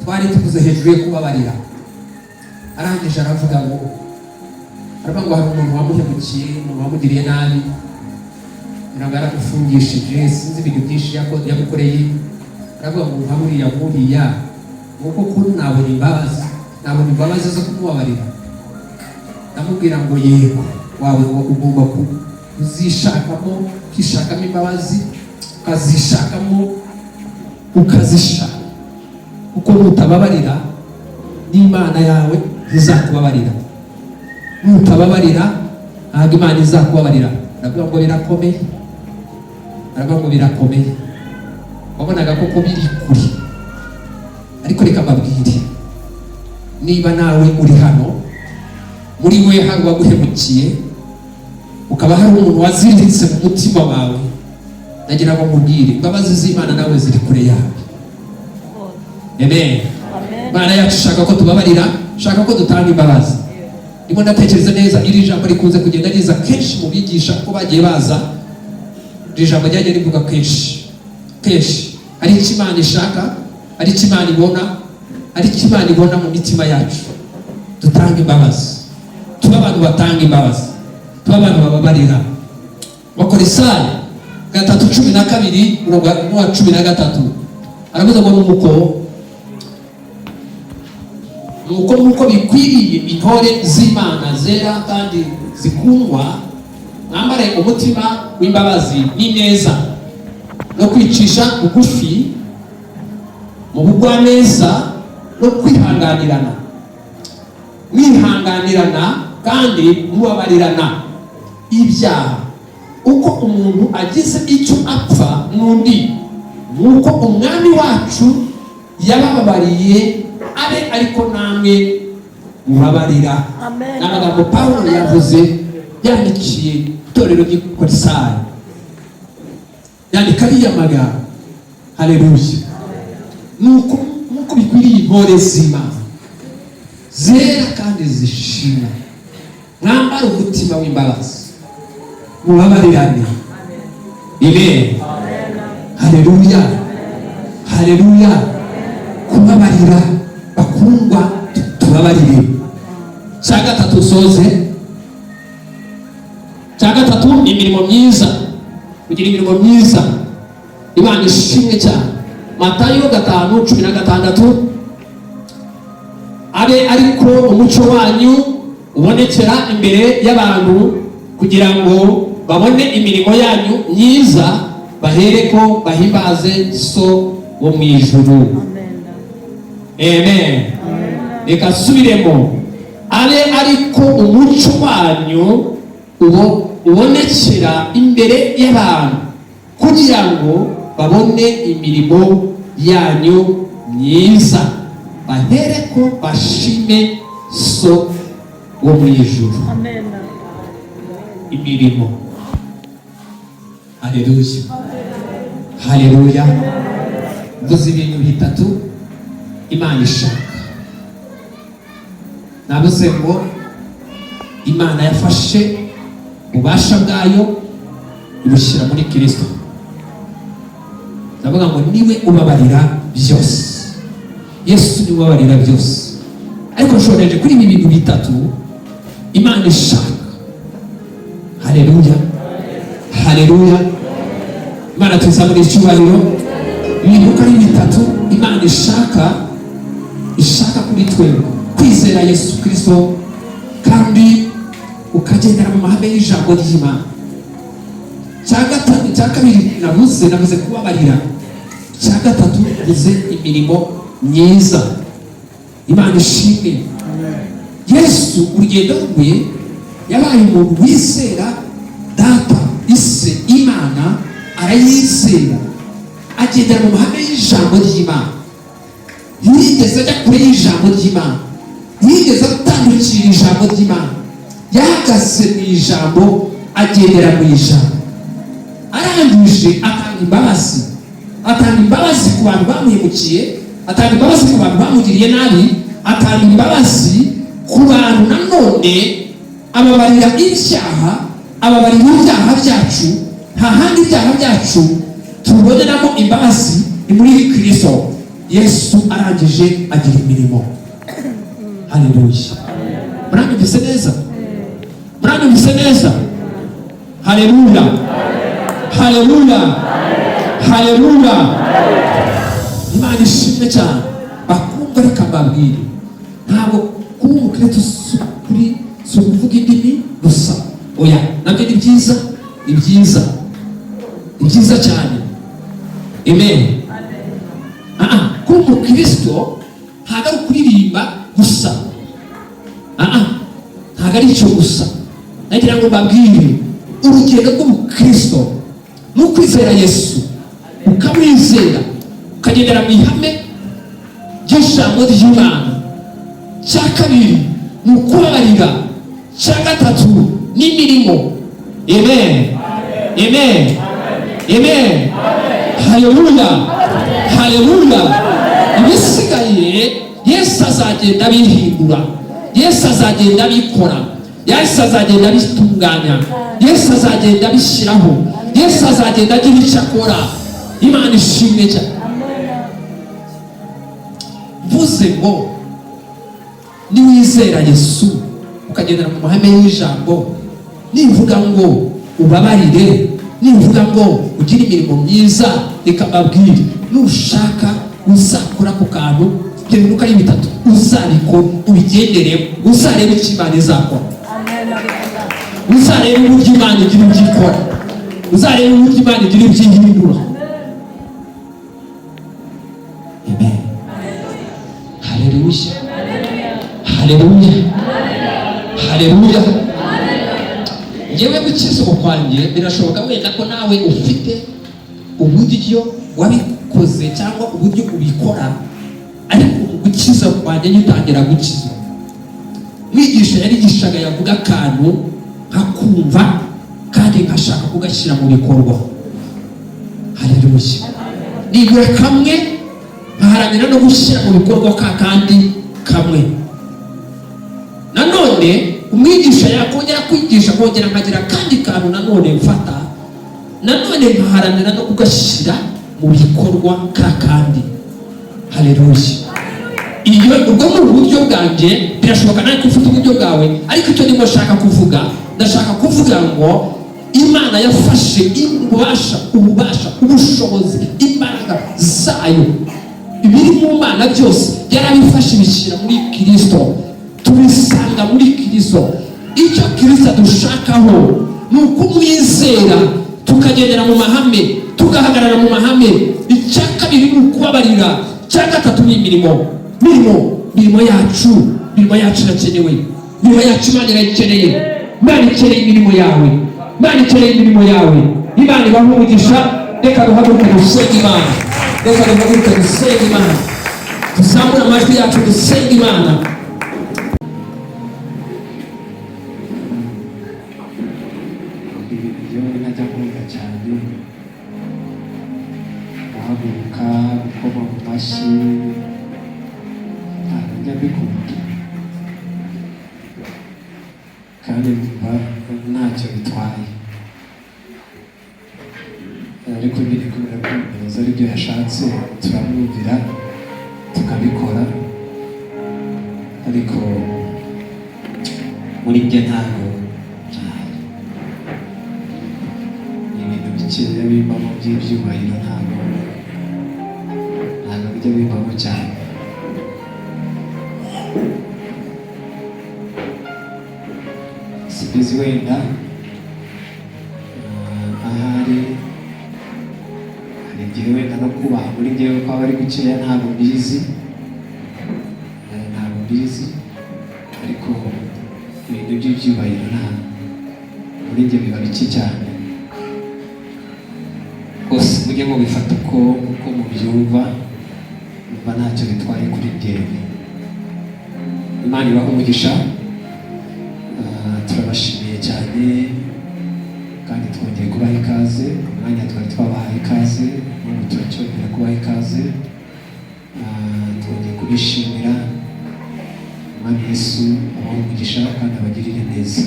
twari tuvuze hejuru yo kubabarira. Arangije aravuga ngo hari umuntu wamuhemukiye, umuntu wamugiriye nabi, ntabwo yaramufungishije, sinzi ibintu byinshi yamukoreye. Aravuga ngo nkaburiya nkuriya, nuko kuri nabona imbabazi zo kumubabarira. Ndamubwira ngo yego, wawe ugomba kuzishakamo, ukishakamo imbabazi, ukazishakamo, ukazishaka, kuko nutababarira n'Imana yawe izakubabarira. Nutababarira ntabwo Imana izakubabarira. Aravuga ngo birakomeye, aravuga ngo birakomeye. wabonaga koko biri kure. Ariko reka mbabwire, niba nawe uri hano, muri we hari uwaguhemukiye, ukaba hari umuntu waziritse mu mutima wawe, nagira ngo nkubwire imbabazi z'Imana nawe ziri kure yawe. Amen. Imana yacu ishaka ko tubabarira, ishaka ko dutanga imbabazi. Ndimo ndatekereza neza iri jambo rikunze kugenda riza kenshi mu bigisha ko bagiye baza. Iri jambo ryajya rivuga kenshi hari icyo Imana ishaka, hari icyo Imana ibona, hari icyo Imana ibona mu mitima yacu. Dutanga imbabazi, tuba abantu batanga imbabazi, tuba abantu bababarira. Bakorisayi 3:12-13 aravuga ngo nuko bikwiriye intore z'Imana zera kandi zikundwa, mwambare umutima w'imbabazi n'ineza no kwicisha bugufi mu bugwaneza no kwihanganirana, kandi mubabarirana ibyaha, uko umuntu agize icyo apfa n'undi, nuko umwami wacu yabababariye abe ariko namwe mubabarira. N'amagambo Pawulo yavuze yandikiye itorero ry'i Korisayi, yandika ariya magambo. Haleluya. Nuko bikwiriye intore z'Imana zera kandi zishima, mwambare umutima w'imbabazi, mubabarirane. Amen. Haleluya. Haleluya. Kubabarira bakundwa, tubabarire. Cya gatatu soze, cya gatatu ni imirimo myiza. Kugira imirimo myiza Imana ishimwe cyane. Matayo 5:16 abe ariko umuco wanyu ubonekera imbere y'abantu, kugira ngo babone imirimo yanyu myiza, bahereko bahimbaze so wo mu ijuru. Amen. Reka subiremo, abe ariko umuco wanyu ubonekera imbere y'abantu, kugira ngo babone imirimo yanyu myiza, bahereko bashime so wo mu ijuru. Imirimo. Haleluya. Haleluya. Mvuze ibintu bitatu Imana ishaka. Navuze ngo Imana yafashe ububasha bwayo ibushyira muri Kristo. Ndavuga ngo niwe ubabarira byose. Yesu niwe ubabarira byose. Ariko nshoreje kuri ibi bintu bitatu Imana ishaka. Haleluya. Haleluya. Imana tuzamura icyubahiro. Ibintu uko ari bitatu Imana ishaka kuri twebwe: kwizera Yesu Kristo kandi ukagendera mu mahame y'ijambo ry'Imana. Cya kabiri navuze kubabarira. Cya gatatu navuze imirimo myiza. Imana ishimwe. Yesu urugendo rwe yabaye umuntu wizera Data, Ise, Imana, arayizera, agendera mu mahame y'ijambo ry'Imana. Yigeze ajya kure y'ijambo ry'Imana, yigeze atandukira ijambo ry'Imana, yahagaze mu ijambo, agendera mu ijambo. Arangije atanga imbabazi ku bantu bamuhemukiye, atanga imbabazi ku bantu bamugiriye nabi, atanga imbabazi ku bantu nanone ababarira ibyaha, ababarira ibyaha byacu. Nta handi ibyaha byacu tuboneramo imbabazi ni muri Kristo. Yesu arangije agira imirimo. Haleluya. Muranyumvise neza? Muranyumvise neza? Haleluya. Haleluya. Haleluya. Imana ishimwe cyane. Bakumva reka mbabwire, ntabwo kuba umukristo kuri si ukuvuga indimi gusa. Oya, nabyo ni byiza, ni byiza, ni byiza cyane. Amen. Kuba umukristo ntabwo ari ukuririmba gusa. Ntabwo ari icyo gusa. Nagira ngo mbabwire, urugendo rw'umukristo ni ukwizera Yesu, ukamwizera ukagendera mu ihame ry'ijambo ry'Imana. Cya kabiri ni ukubabarira. Cya gatatu ni imirimo. Amen, amen, amen, haleluya, haleluya. Ibisigaye Yesu azagenda abihindura, Yesu azagenda abikora, Yesu azagenda abitunganya, Yesu azagenda abishyiraho, Yesu azagenda agira icyo akora. Imana ishimwe cyane. Mvuze ngo niwizera Yesu ukagendera mu mahame y'ijambo, nivuga ngo ubabarire, nivuga ngo ugire imirimo myiza, reka mbabwire, nushaka uzakora ku kantu ibyo bintu uko ari bitatu, uzabikora ubigenderemo, uzarebe icyo Imana izakora, uzarebe uburyo Imana igira ibyo ikora, uzarebe uburyo Imana igira ibyo ihindura. Amen, haleluya, haleluya, haleluya. Yewe gukiza kwanjye birashoboka wenda ko nawe ufite uburyo wabikoze cyangwa uburyo ubikora, ariko gukiza kwanjye gitangira gukiza. Mwigisha yarigishaga yavuga akantu nkakumva kandi nkashaka kugashyira mu bikorwa. Haleluya. Nibura kamwe nkaharanira no gushyira mu bikorwa kandi kamwe. Nanone umwigisha yakongera kwigisha kongera nkagira kandi kantu nanone mfata, nanone nkaharanira no kugashyira mu bikorwa kandi. Haleluya. Iyo ubwo mu buryo bwanjye birashoboka nawe ufite uburyo bwawe, ariko icyo ndimo shaka kuvuga, ndashaka kuvuga ngo Imana yafashe ububasha, ubushobozi, imbaraga zayo ibiri mu Mana byose yarabifashe bishyira muri Kristo. Tubisanga muri Kristo. Icyo Kristo dushakaho ni ukumwizera, tukagendera mu mahame, tugahagarara mu mahame. Icya kabiri ni ukubabarira. Cya gatatu ni imirimo. Mirimo yacu irakenewe. Mirimo yacu Imana irayikeneye. Imana ikeneye imirimo yawe, Imana ikeneye imirimo yawe. Imana ibahe umugisha. Reka duhaguruke dusenge Imana, reka duhaguruke dusenge Imana, tuzamure amajwi yacu dusenge Imana. Najya kumva cyane guhaguruka gukoma mu mashyi, njya mbikunda kandi numva ntacyo bitwaye, ariko nyine kubera ko umuyobozi ari byo yashatse turamwumvira tukabikora, ariko muri byo ntabwo ibintu bimbamo by'ibyubahiro ntabwo bijya bimbamo cyane. Sibizi wenda ahari hari igihe wenda no kubaha muri njyewe ko aba ari gukeya, ntabwo mbizi, ariko ibintu by'ibyubahiro ntabwo muri njye biba bike cyane. Bose mujye mubifata uko mubyumva, numva ntacyo bitwaye kuri njyewe. Imana ibahe umugisha. Turabashimiye cyane kandi twongeye kubaha ikaze. Umwanya twari twabahaye ikaze, n'ubu turacyongera kubaha ikaze. Twongeye kubishimira. Umwami Yesu abahe umugisha kandi abagirire neza.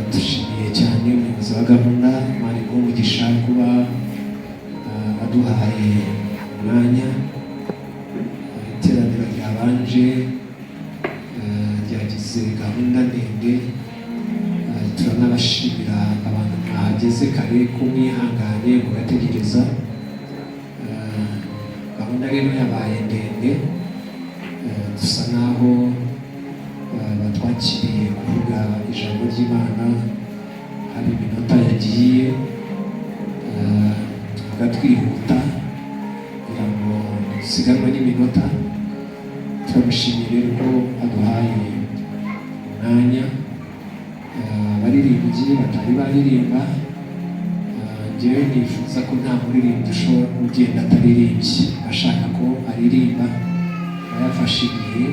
Dushimiye cyane umuyobozi wa gahunda, Imana imuhe umugisha kuba aduhaye umwanya. Iteraniro ryabanje ryagize gahunda ndende, turanabashimira abantu mwahageze kare ko mwihanganye mugategereza. Gahunda rero yabaye ndende, dusa naho batwakiriye kuvuga ijambo ry'Imana, hari iminota yagiye tugatwihuta kugira ngo dusiganwe n'iminota. Turamushimiye rero ko aduhaye umwanya. Abaririmbyi batari baririmba njyewe nifuza ko nta muririmbyi ushobora kugenda ataririmbye, ashaka ko aririmba, yafashe igihe,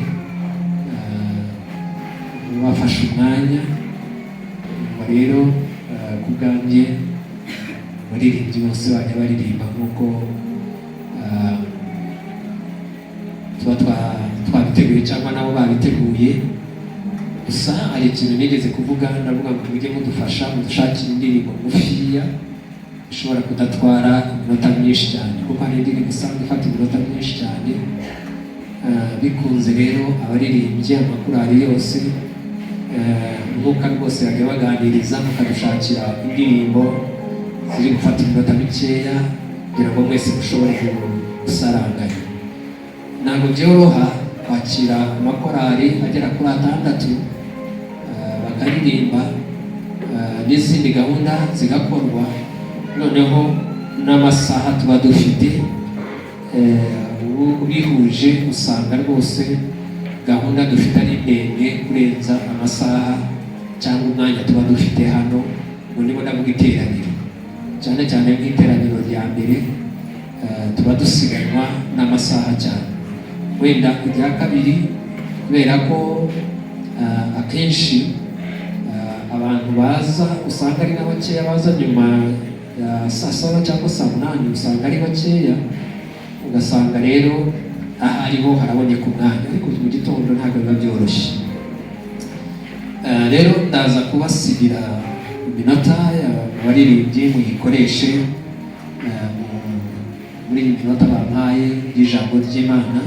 bafashe umwanya. Rero ku bwanjye abaririmbyi bose bajya baririmba nk'uko tuba twabiteguye cyangwa nabo babiteguye. Gusa hari ikintu nigeze kuvuga, ndavuga ngo mujye mudufasha mudushakire indirimbo ngufiya ishobora kudatwara iminota myinshi cyane, kuko hari indirimbo usanga ifata iminota myinshi cyane. Bikunze rero abaririmbyi amakorali yose umwuka rwose bajya baganiriza mukadushakira indirimbo ziri gufata iminota mikeya kugira ngo mwese mushobore gusaranganya. Ntabwo byoroha kwakira amakorali agera kuri 6 bakaririmba n'izindi gahunda zigakorwa, noneho n'amasaha tuba dufite bihuje, usanga rwose gahunda dufite ari ndende kurenza amasaha cyangwa umwanya tuba dufite hano. Ngo niba ndavuga iteraniro, cyane cyane nk'iteraniro rya mbere tuba dusiganwa n'amasaha cyane. Wenda irya kabiri kubera ko akenshi abantu baza usanga ari n'abakeya, baza nyuma ya saa 7 cyangwa saa 8 usanga ari bakeya, ugasanga rero ahariho haraboneka umwanya, ariko mu gitondo ntabwo biba byoroshye. Rero ndaza kubasigira iminota abaririmbyi muyikoreshe muri iyi minota bampaye y'ijambo ry'Imana,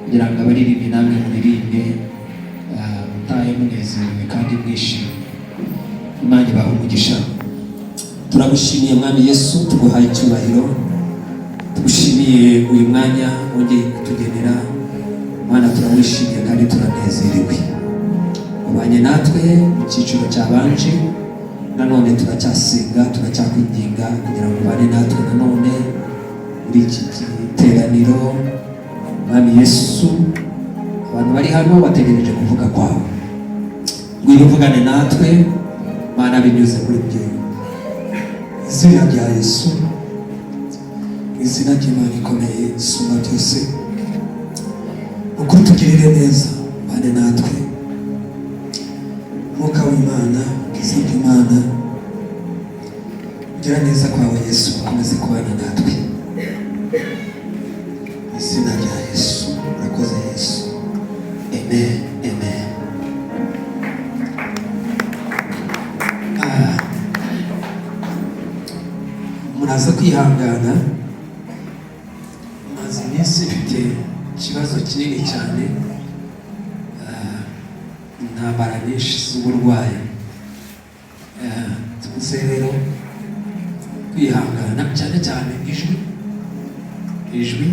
kugira ngo abaririmbi namwe muririmbe mutahe munezerewe kandi mwishimye. Imana ibahe umugisha. Turagushimiye Mwami Yesu, tuguhaye icyubahiro, tugushimiye uyu mwanya wongeye kutugenera. Mana turawishimiye kandi turanezerewe, ubanye natwe mu cyiciro cyabanje, nanone turacyasenga turacyakwinginga kugira ngo ubane natwe nanone muri iki giteraniro. Mwami Yesu, abantu bari hano bategereje kuvuga kwawe, ngwino uvugane natwe Mana binyuze muri byo, izina rya Yesu, izina ry'Imana ikomeye isumba byose. Ukuri tugirire neza, bane natwe Mwuka w'Imana, izina ry'Imana, gira neza kwawe Yesu, ukomeze kubana natwe, izina rya Yesu. Urakoze Yesu, amen, amen. Muraza kwihangana, maze iminsi mfite ikibazo kinini cyane, intambara nyinshi z'uburwayi. Tuze rero kwihangana, cyane cyane ijwi,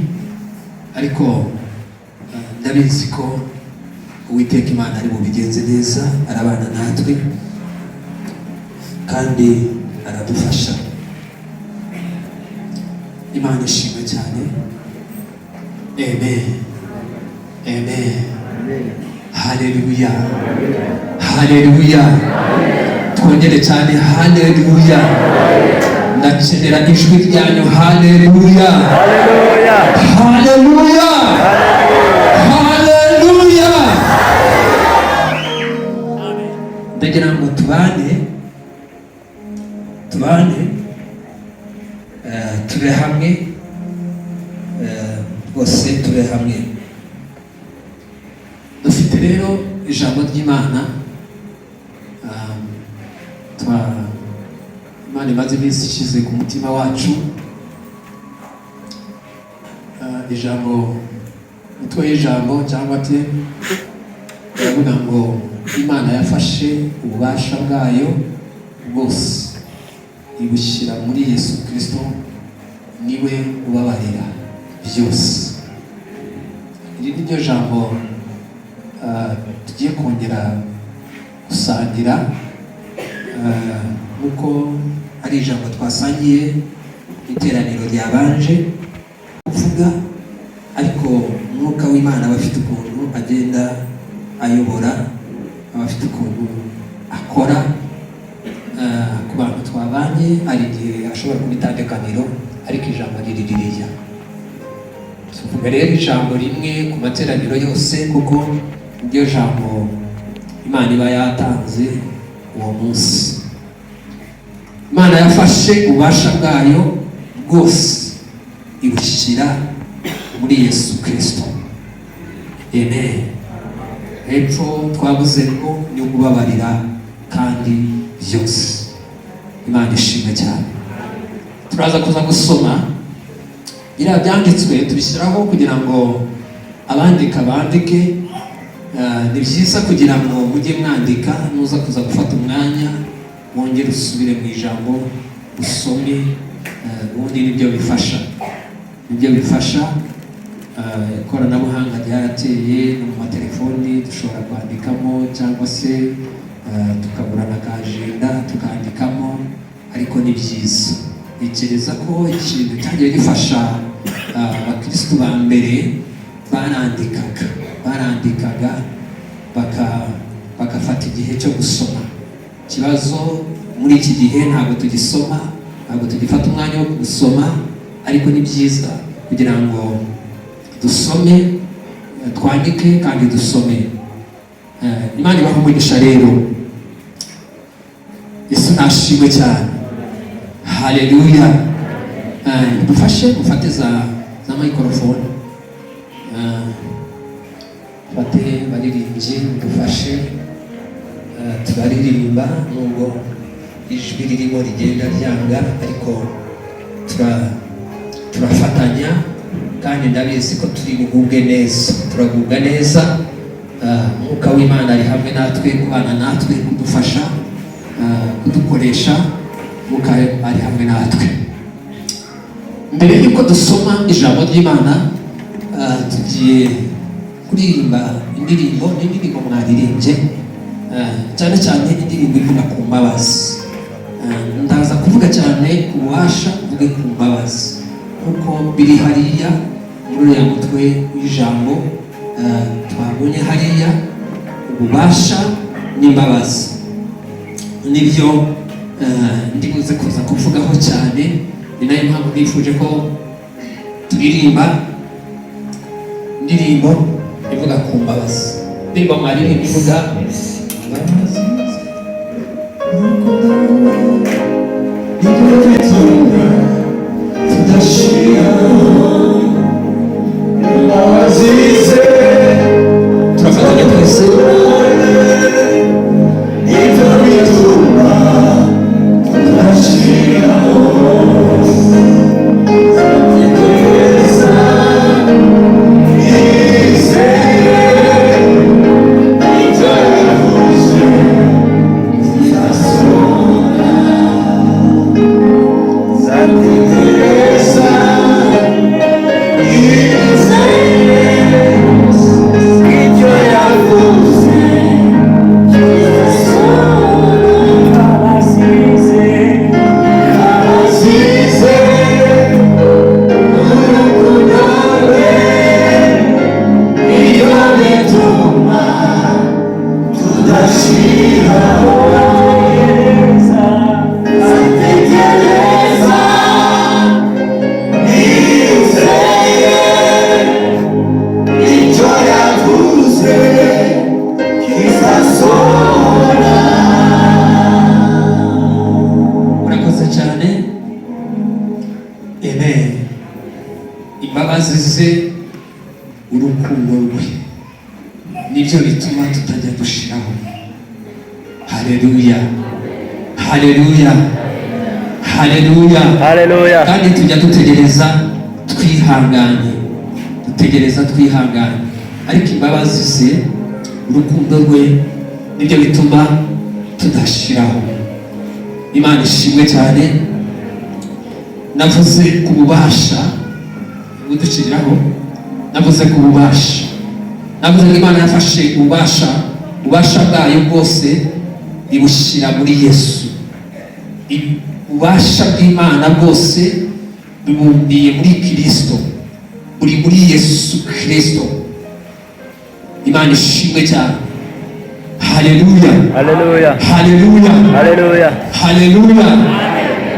ariko ndabizi ko Uwiteka Imana ari bubigenze neza, arabana natwe kandi aradufasha. Imana ishimwe cyane. Amen, amen, haleluya, haleluya. Twongere cyane haleluya. Ndakenera ijwi ryanyu haleluya, haleluya, haleluya. Ndagira ngo tubane tube hamwe, bose tube hamwe. Dufite rero ijambo ry'Imana, Imana imaze iminsi ishize ku mutima wacu. Ijambo, umutwe w'ijambo cyangwa te baravuga ngo Imana yafashe ububasha bwayo bwose ibushyira muri Yesu Kristo, niwe ubabarira byose. Iri ni ryo jambo tugiye kongera gusangira, kuko ari ijambo twasangiye iteraniro ryabanje kuvuga, ariko Umwuka w'Imana aba afite ukuntu agenda ayobora, aba afite ukuntu akora ku bantu twabanye. bitandukanye, hari igihe ashobora kuba itandukaniro ariko ijambo riri ririya. Tuvuga rero ijambo rimwe ku materaniro yose kuko iryo jambo Imana iba yatanze uwo munsi. Imana yafashe ububasha bwayo bwose ibushyira muri Yesu Kristo. Amen. Hepfo twavuze ko ni ukubabarira kandi byose. Imana ishimwe cyane. Turaza kuza gusoma biriya byanditswe tubishyiraho kugira ngo abandika bandike. Ni byiza kugira ngo mujye mwandika, nuza kuza gufata umwanya wongere usubire mu ijambo usome, ubundi nibyo bifasha. Ikoranabuhanga ryarateye, no mu matelefoni dushobora kwandikamo cyangwa se tukagurana ka agenda tukandikamo, ariko ni byiza. Ntekereza ko ikintu cyagiye gifasha abakristo ba mbere barandikaga bagafata igihe cyo gusoma. Ikibazo muri iki gihe ntabwo tugisoma, ntabwo tugifata umwanya wo gusoma, ariko ni byiza kugira ngo dusome, twandike kandi dusome. Imana ibaha umugisha rero. Yesu nashimwe cyane. Haleluya. Dufashe mufate za microphone, fate baririmbyi dufashe turaririmba, nubwo ijwi ririmo rigenda ryanga, ariko turafatanya kandi ndabizi ko turi bugubwe neza, turagubwa neza. Umwuka w'Imana ari hamwe natwe, kubana natwe, kudufasha, kudukoresha. Umwuka ari hamwe natwe. Mbere y'uko dusoma ijambo ry'Imana, tugiye kuririmba indirimbo mwaririmbye, cyane cyane indirimbo ivuga ku mbabazi. Ndaza kuvuga cyane ku bubasha, mvuge ku mbabazi kuko biri hariya muri uriya mutwe w'ijambo twabonye hariya. Ububasha n'imbabazi nibyo ndibuze kuza kuvugaho cyane. Ni nayo mpamvu nifuje ko turirimba indirimbo ivuga ku mbabazi. Indirimbo mwaririmba ivuga imbabazi turafatanya twese. Imbabazi ze, urukundo rwe nibyo bituma tutajya dushiraho. Haleluya, haleluya, haleluya. Kandi tujya dutegereza twihanganye, ariko imbabazi ze, urukundo rwe nibyo bituma tudashiraho. Imana ishimwe cyane. Navuze ku bubasha budukiriraho, navuze ku bubasha, navuze ko Imana yafashe ububasha bwayo bwose ibushyira muri Yesu. Ububasha bw'Imana bwose bibumbiye muri Kristo, buri muri Yesu Kristo. Imana ishimwe cyane. Haleluya, haleluya, haleluya, haleluya, haleluya.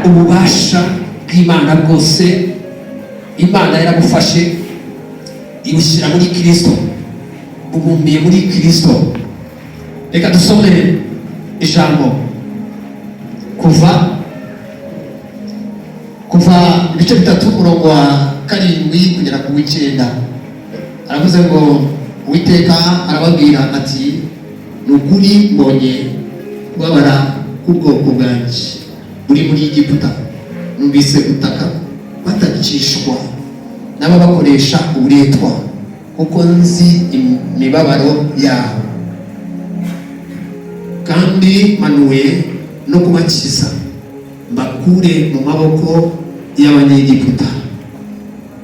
ububasha bw'Imana bwose Imana yaragufashe ibushyira muri Kristo, ubumbiye muri Kristo. Reka dusome ijambo kuva ibice 3 umurongo wa 7 kugera ku 9. Aravuze ngo Uwiteka arababwira ati, nukuri mbonye kubabara k'ubwoko bwanjye buri muri Egiputa, numvise gutaka batakishwa n'ababakoresha uburetwa, kuko nzi imibabaro yabo, kandi manuwe no kubakiza mbakure mu maboko y'Abanyegiputa,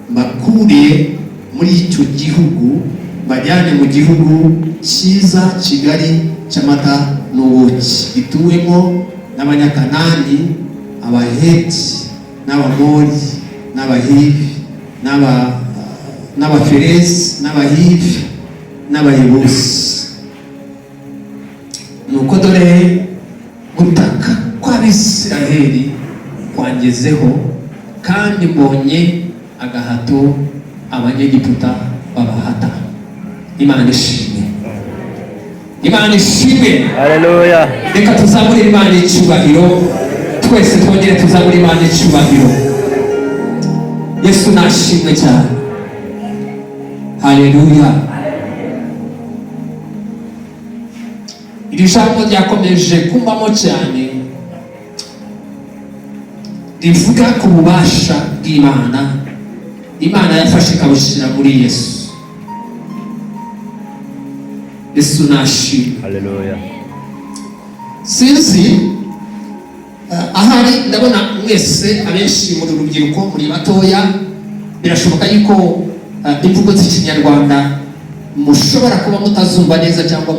mbakure muri icyo gihugu bajyane mu gihugu cyiza kigari cy'amata n'ubuki, gituwemo n'Abanyakanani, Abaheti, n'Abamori, n'Abahivi, n'Abaferezi, n'Abahivi, n'Abayebusi. Nuko dore gutaka kw'Abisiraheli kwangezeho, kandi mbonye agahato Abanyegiputa babahata. Imana ishimwe, Imana ishimwe. Haleluya. Reka tuzamure Imana icyubahiro, twese twongere tuzamure Imana icyubahiro. Yesu nashimwe cyane. Haleluya. Iri jambo ryakomeje kumbamo cyane, rivuga ku bubasha bw'Imana Imana yafashe ikabushyira muri Yesu. Yesu nashimwe. Haleluya. Sinzi ahari ndabona mwese abenshi muri urubyiruko muri batoya, birashoboka yuko imvugo z'ikinyarwanda mushobora kuba mutazumva neza cyangwa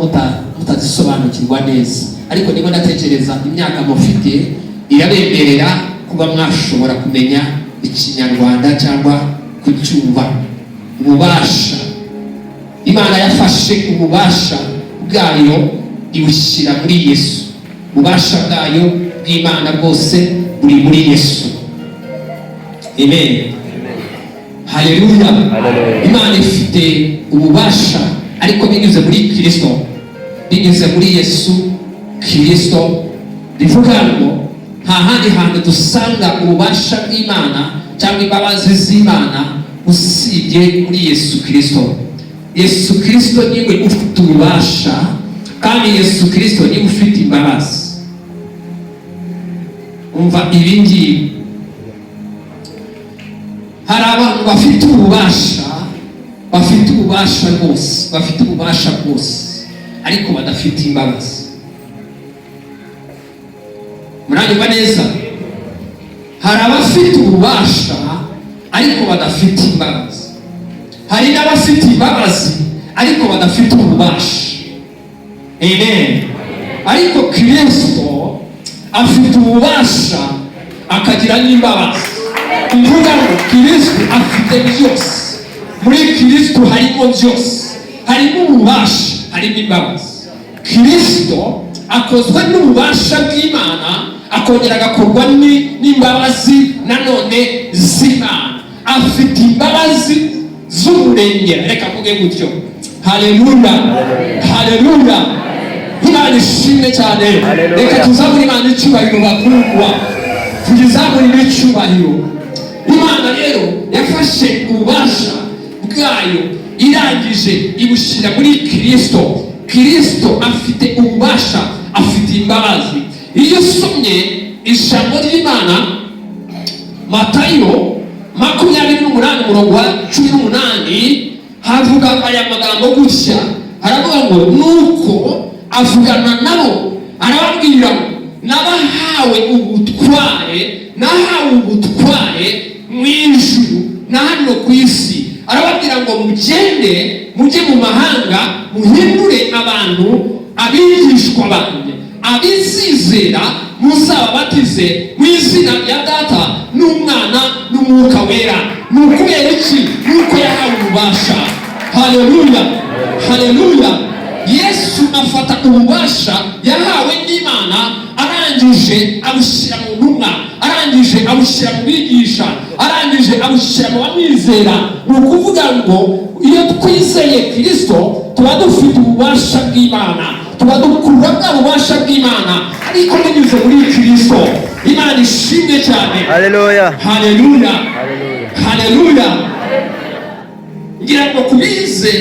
mutazisobanukirwa neza, ariko niba ndatekereza imyaka mufite irabemerera kuba mwashobora kumenya ikinyarwanda cyangwa kucyumva. Ububasha Imana yafashe ububasha bwayo ibushyira muri Yesu. Ububasha bwayo bw'Imana bwose buri muri Yesu. Amen. Haleluya. Imana ifite ububasha, ariko binyuze muri Kristo, binyuze muri Yesu Kristo. Bivuga ngo nta handi hantu dusanga ububasha bw'Imana cyangwa imbabazi z'Imana usibye muri Yesu Kristo. Yesu Kristo niwe ufite ububasha, kandi Yesu Kristo niwe ufite imbabazi. Umva ibi ngibi, hari abantu bafite ububasha bwose, ariko badafite imbabazi. Muranyumva neza? Hari abafite ububasha ariko badafite imbabazi. Hari n'abafite imbabazi ariko badafite ububasha. Amen. Ariko Kristo afite ububasha akagira n'imbabazi. Mvuga ngo Kristo afite byose. Muri Kristo harimo byose, harimo ububasha, harimo imbabazi. Kristo akozwe n'ububasha bw'Imana, akongera agakorwa n'imbabazi nanone z'Imana. Afite imbabazi z'umurengera, reka mvuge gutyo. Haleluya, haleluya. Imana ishimwe cyane. Reka tuzamure Imana icyubahiro bakundwa, tuzamure icyubahiro. Imana rero yafashe ububasha bwayo, irangije ibushyira muri Kristo. Kristo afite ububasha, afite imbabazi. Iyo usomye ijambo ry'Imana Matayo 28 umurongo wa 18, havuga aya magambo gutya, haravuga ngo nuko avugana nabo arababwira ngo nabahawe ubutware mu ijuru na hano ku isi. Arababwira ngo mugende mujye mu mahanga, muhindure abantu abigishwa banjye, abizizera muzababatize mu izina rya Data n'Umwana n'Umwuka Wera. Ni ukubera iki? Nuko yahawe ububasha. Haleluya, haleluya. Yesu afata ububasha yahawe n'Imana, arangije abushyira mu ntumwa, arangije awushyira mu bigisha, arangije awushyira mu bamwizera. Ni ukuvuga ngo iyo twizeye Kristo tuba dufite ububasha bw'Imana, tuba dukura bwa bubasha bw'Imana ariko binyuze muri Kristo. Imana ishimwe cyane. Haleluya, haleluya, haleluya. Ngira ngo kubize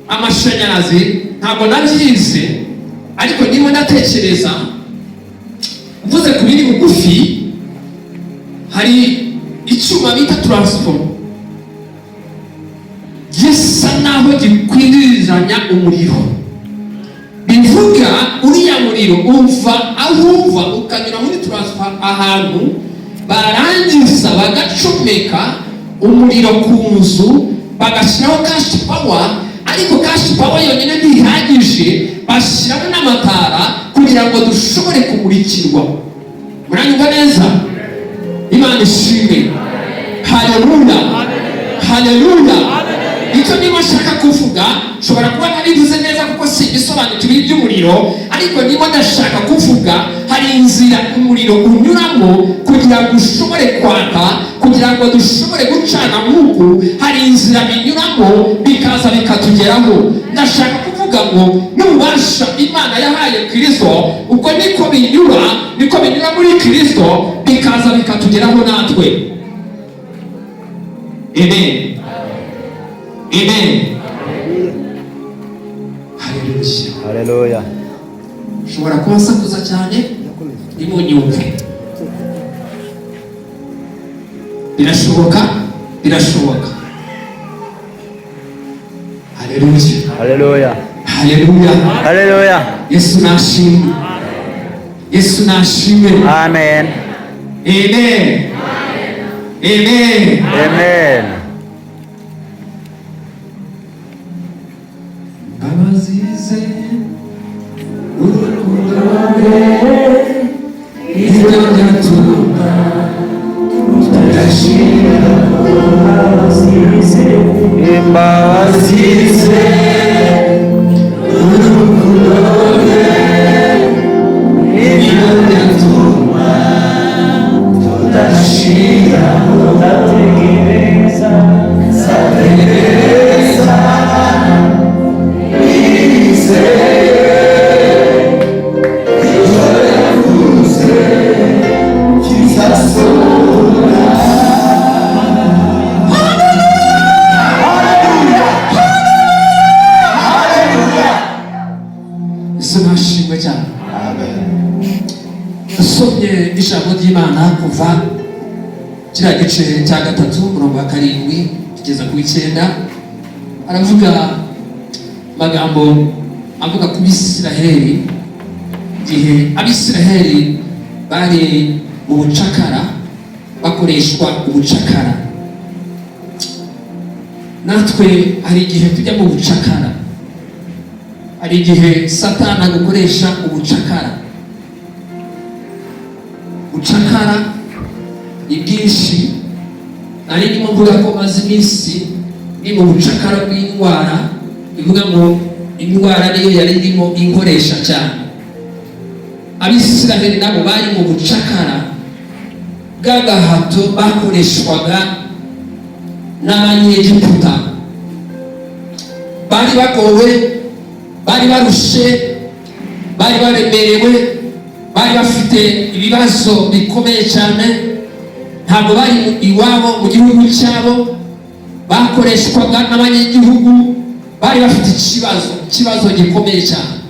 amashanyarazi ntabwo nabyize, ariko ndimo ndatekereza, mvuze ku biri bugufi, hari icyuma bita transformer gisa naho gikwirizanya umuriro. Bivuga uriya muriro uva aho uva ukanyura muri transformer ahantu, barangiza bagacomeka umuriro ku nzu, bagashyiraho cash power. Ariko cash power yonyine ntihagije, bashyiramo n'amatara kugira ngo dushobore kumurikirwa. Muranyumva neza? Imana ishimwe. Haleluya, haleluya. Icyo niba nshaka kuvuga, nshobora kuba ntabivuze neza kuko si igisobanukiro iby'umuriro, ariko niba ndashaka kuvuga hari inzira umuriro unyuramo kugira ngo ushobore kwaka, kugira ngo dushobore gucana nk'uku, hari inzira binyuramo bikaza bikatugeraho. Ndashaka kuvuga ngo n'ububasha Imana yahaye Kristo, uko niko binyura muri Kristo, bikaza bikatugeraho natwe. Amen. Amen. Haleluya. haleluya. Ushobora kuba sakuza cyane, nimunyumve. Birashoboka, birashoboka. Haleluya, haleluya, haleluya, haleluya. Yesu nashimwe, Yesu nashimwe. Amen, amen, amen, amen. abazize urukundo rwe ibyo byatuma tudashira Imbabazi ze urukundo rwe ibyo byatuma tudashira tudategereza Nashimwe cyane. Usomye ijambo ry'Imana kuva kiriya gice cya 3 umurongo wa 7 kugeza ku 9, aravuga magambo avuga ku Bisiraheli, igihe Abisiraheli bari mu bucakara, bakoreshwa ubucakara. Natwe hari igihe tujya mu bucakara, hari igihe Satani agukoresha ubucakara. Bucakara ni bwinshi, nari ndimo mvuga ko maze iminsi ni mu bucakara bw'indwara, ivuga ngo indwara niyo yari ndimo inkoresha cyane. Abisiraheli nabo bari mu bucakara bw'agahato bakoreshwaga n'Abanyegiputa. Bari bagowe, bari barushe, bari baremerewe, bari bafite ibibazo bikomeye cyane. Ntabwo bari iwabo mu gihugu cyabo, bakoreshwaga n'abanyagihugu, bari bafite ikibazo gikomeye cyane.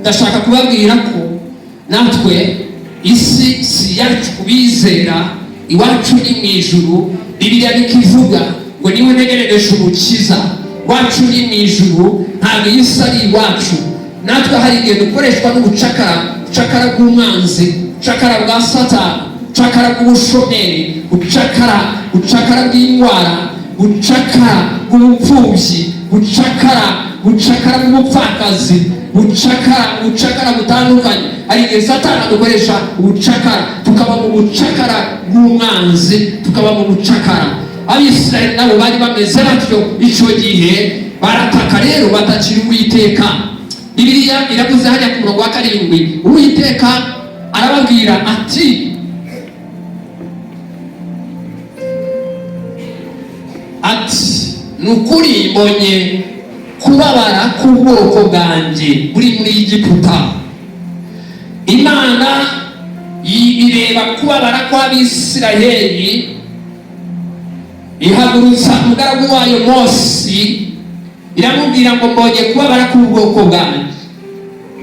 Ndashaka kubabwira ko natwe isi si yacu kubizera, iwacu ni mu ijuru. Bibiliya ikivuga ngo niwe ntegereje umukiza wacu ni mu ijuru, ntabwo iyi si ari iwacu. Natwe hari igihe dukoreshwa n'ubucakara, bucakara bw'umwanzi, bucakara bwa Satani, bucakara bw'ubushomeri, bucakara bw'indwara, bucakara bw'ubupfubyi, bucakara bw'ubupfakazi, bucakara butandukanye. Hari igihe Satani adukoresha ubucakara, tukaba mu bucakara bw'umwanzi, tukaba mu bucakara. Abisirayeli nabo bari bameze batyo icyo gihe, barataka rero batakira Uwiteka. Bibiliya iravuze hajya ku murongo wa 7, Uwiteka arababwira ati nukuri mbonye kubabara k'ubwoko bwanjye buri muri Egiputa. Imana ireba kubabara kw'Abisiraheli, ihagurutsa umugaragu wayo Mose, iramubwira ngo mbonye kubabara k'ubwoko bwanjye,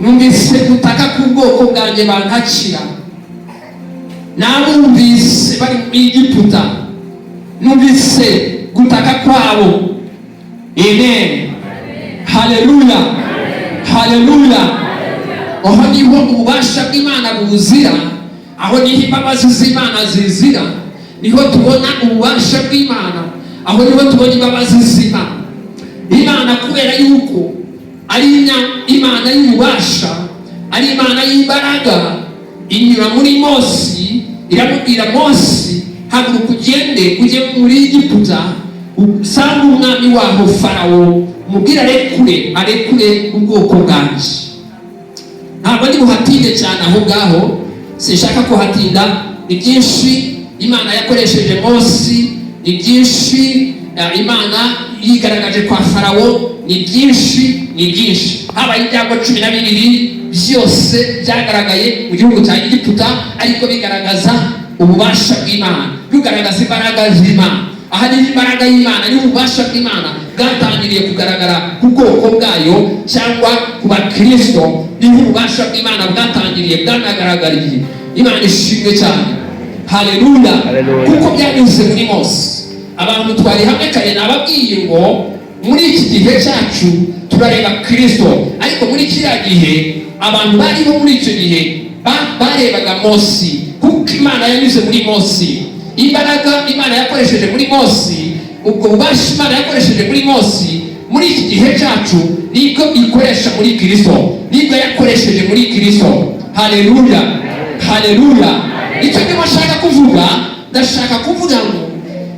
numvise gutaka k'ubwoko bwanjye bankakira, nabumvise bari mu Egiputa, numvise gutaka kwabo. Amen. Haleluya. Haleluya. Aho niho ububasha bw'Imana buzira, aho niho imbabazi z'Imana zizira, niho tubona ububasha bw'Imana, aho niho tubona imbabazi z'Imana. Imana kubera yuko ari Imana y'ububasha, ari Imana y'imbaraga, inyura muri Mose, iramubwira Mose, haguruka ugende ujye muri Egiputa, usanga umwami waho Farawo, umubwire arekure ubwoko bwanjye. Ntabwo ndi buhatinde cyane aho ngaho, sinshaka kuhatinda. Ni byinshi Imana yakoresheje Mose, ni byinshi Imana yigaragaje kwa Farawo, ni byinshi. Habaye ibyago 12 byose byagaragaye mu gihugu cya Egiputa, ariko bigaragaza ububasha bw'Imana, bigaragaza imbaraga z'Imana. Aha ni imbaraga y'Imana, ni ububasha bw'Imana bwatangiriye kugaragara ku bwoko bwayo cyangwa ku bakristo. Ni ububasha bw'Imana bwatangiriye, bwanagaragariye. Imana ishimwe cyane. Haleluya. Kuko byanyuze muri Mose. Abantu twari hamwe kare nababwiye ngo muri iki gihe cyacu turareba Kristo, ariko muri kiriya gihe abantu bariho muri icyo gihe barebaga Mose, kuko Imana yanyuze muri Mose. Imbaraga Imana yakoresheje muri Mose, ubwo bubasha Imana yakoresheje muri Mose, muri iki gihe cyacu nibwo ikoresha muri Kristo, nibwo yakoresheje muri Kristo. Haleluya. Haleluya. Icyo ndimo nshaka kuvuga, ndashaka kuvuga ngo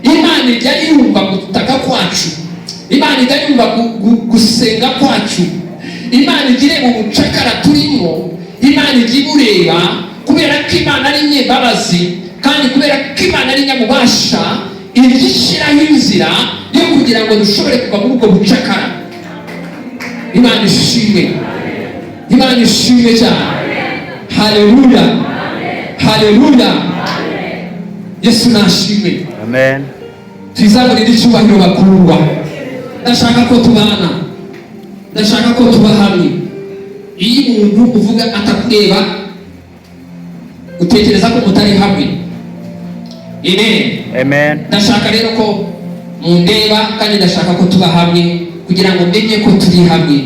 Imana ijya yumva gutaka kwacu, Imana ijya yumva gusenga kwacu, Imana ijya ireba ubucakara turimo, Imana ijya ibureba, kubera ko Imana ari nyembabazi, kandi kubera ko Imana ari nyamubasha, ijya ishyiraho inzira yo kugira ngo dushobore kuva muri ubwo bucakara. Imana ishimwe. Imana ishimwe cyane. Haleluya. Haleluya. Yesu nashimwe. Amen. Tuzamurire icyubahiro bakundwa. Ndashaka ko tubana, ndashaka ko tuba hamwe. Iyo umuntu uvuga atakureba, utekereza ko mutari hamwe. Amen. Amen. Ndashaka rero ko mundeba, kandi ndashaka ko tuba hamwe kugira ngo menye ko turi hamwe.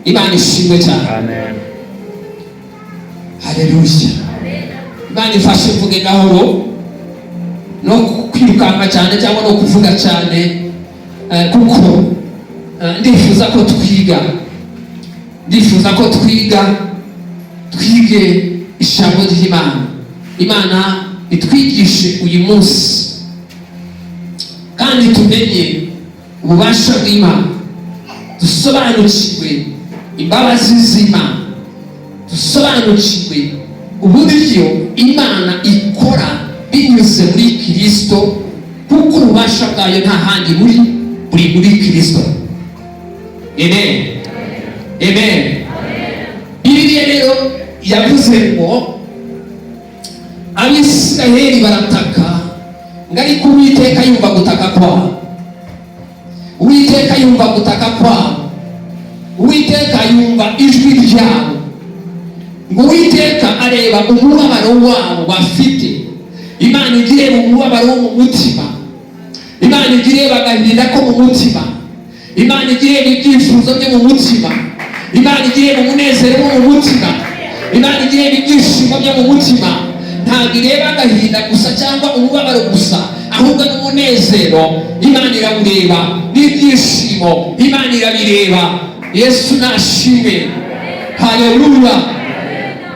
Imana ishimwe cyane. Amen. Haleluya. Imana ifashe mvuge gahoro, no kwirukanka cyane cyangwa no kuvuga cyane, kuko ndifuza ko twiga, twige ijambo ry'Imana. Imana itwigishe uyu munsi, kandi tumenye ububasha bw'Imana, dusobanukirwe imbabazi z'Imana, dusobanukirwe uburyo Imana ikora binyuze muri Kristo, kuko ububasha bwayo nta handi buri muri Kristo. Amen. Amen. Bibiliya rero yavuze ngo Abisiraheli barataka, ngo ariko Uwiteka yumva gutaka kwabo. Uwiteka yumva gutaka kwabo. Uwiteka yumva ijwi ryabo. Ngo Uwiteka areba umubabaro wabo bafite. Imana igireba umubabaro wo mu mutima, Imana igireba agahinda ko mu mutima, Imana igireba ibyifuzo byo mu mutima, Imana igireba umunezero wo mu mutima, Imana igireba ibyishimo byo mu mutima. Ntabwo ireba agahinda gusa cyangwa umubabaro gusa, ahubwo n'umunezero Imana irawureba, n'ibyishimo Imana irabireba. Yesu nashimwe. Haleluya.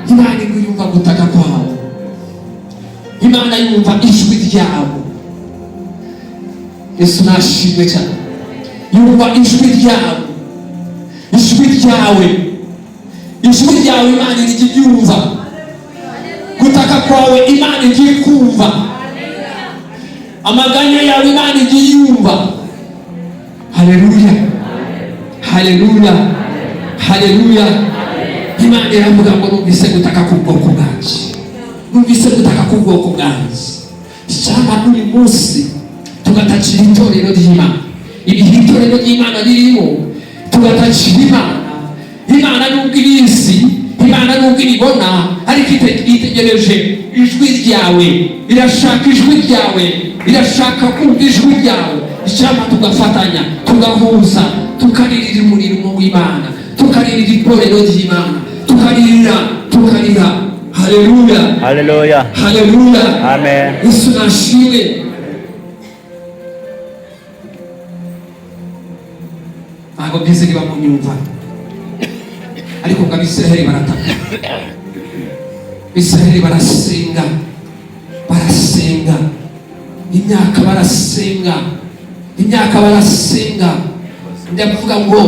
Imana yumva gutaka kwabo, Imana yumva ijwi ryabo. Yesu nashimwe cyane. Yumva ijwi ryabo, ijwi ryawe Imana ijya ibyumva. Gutaka kwawe Imana ijya kumva, amaganya yawe Imana ijya yumva. Haleluya, haleluya, haleluya. Imana iravuga ngo numvise gutaka k'ubwoko bwanjye, numvise gutaka k'ubwoko bwanjye. Cyangwa n'uyu munsi tugatakira itorero ry'Imana, ibihe itorero ry'Imana ririmo tugatakira Imana. Imana nubwo ibizi, Imana nubwo ibibona, ariko itegereje ijwi ryawe, irashaka ijwi ryawe, irashaka kumva ijwi ryawe. Icyampa tugafatanya, tugahuza, tukaririra umurimo w'Imana, tukaririra itorero ry'Imana, tukarira. Haleluya, Haleluya. haleluya, Amen. Yesu nashimwe. Ntabwo byose biba mu nyumva, ariko ngo Abisiraheli barataka, Abisiraheli barasenga, imyaka barasenga. Ndavuga ngo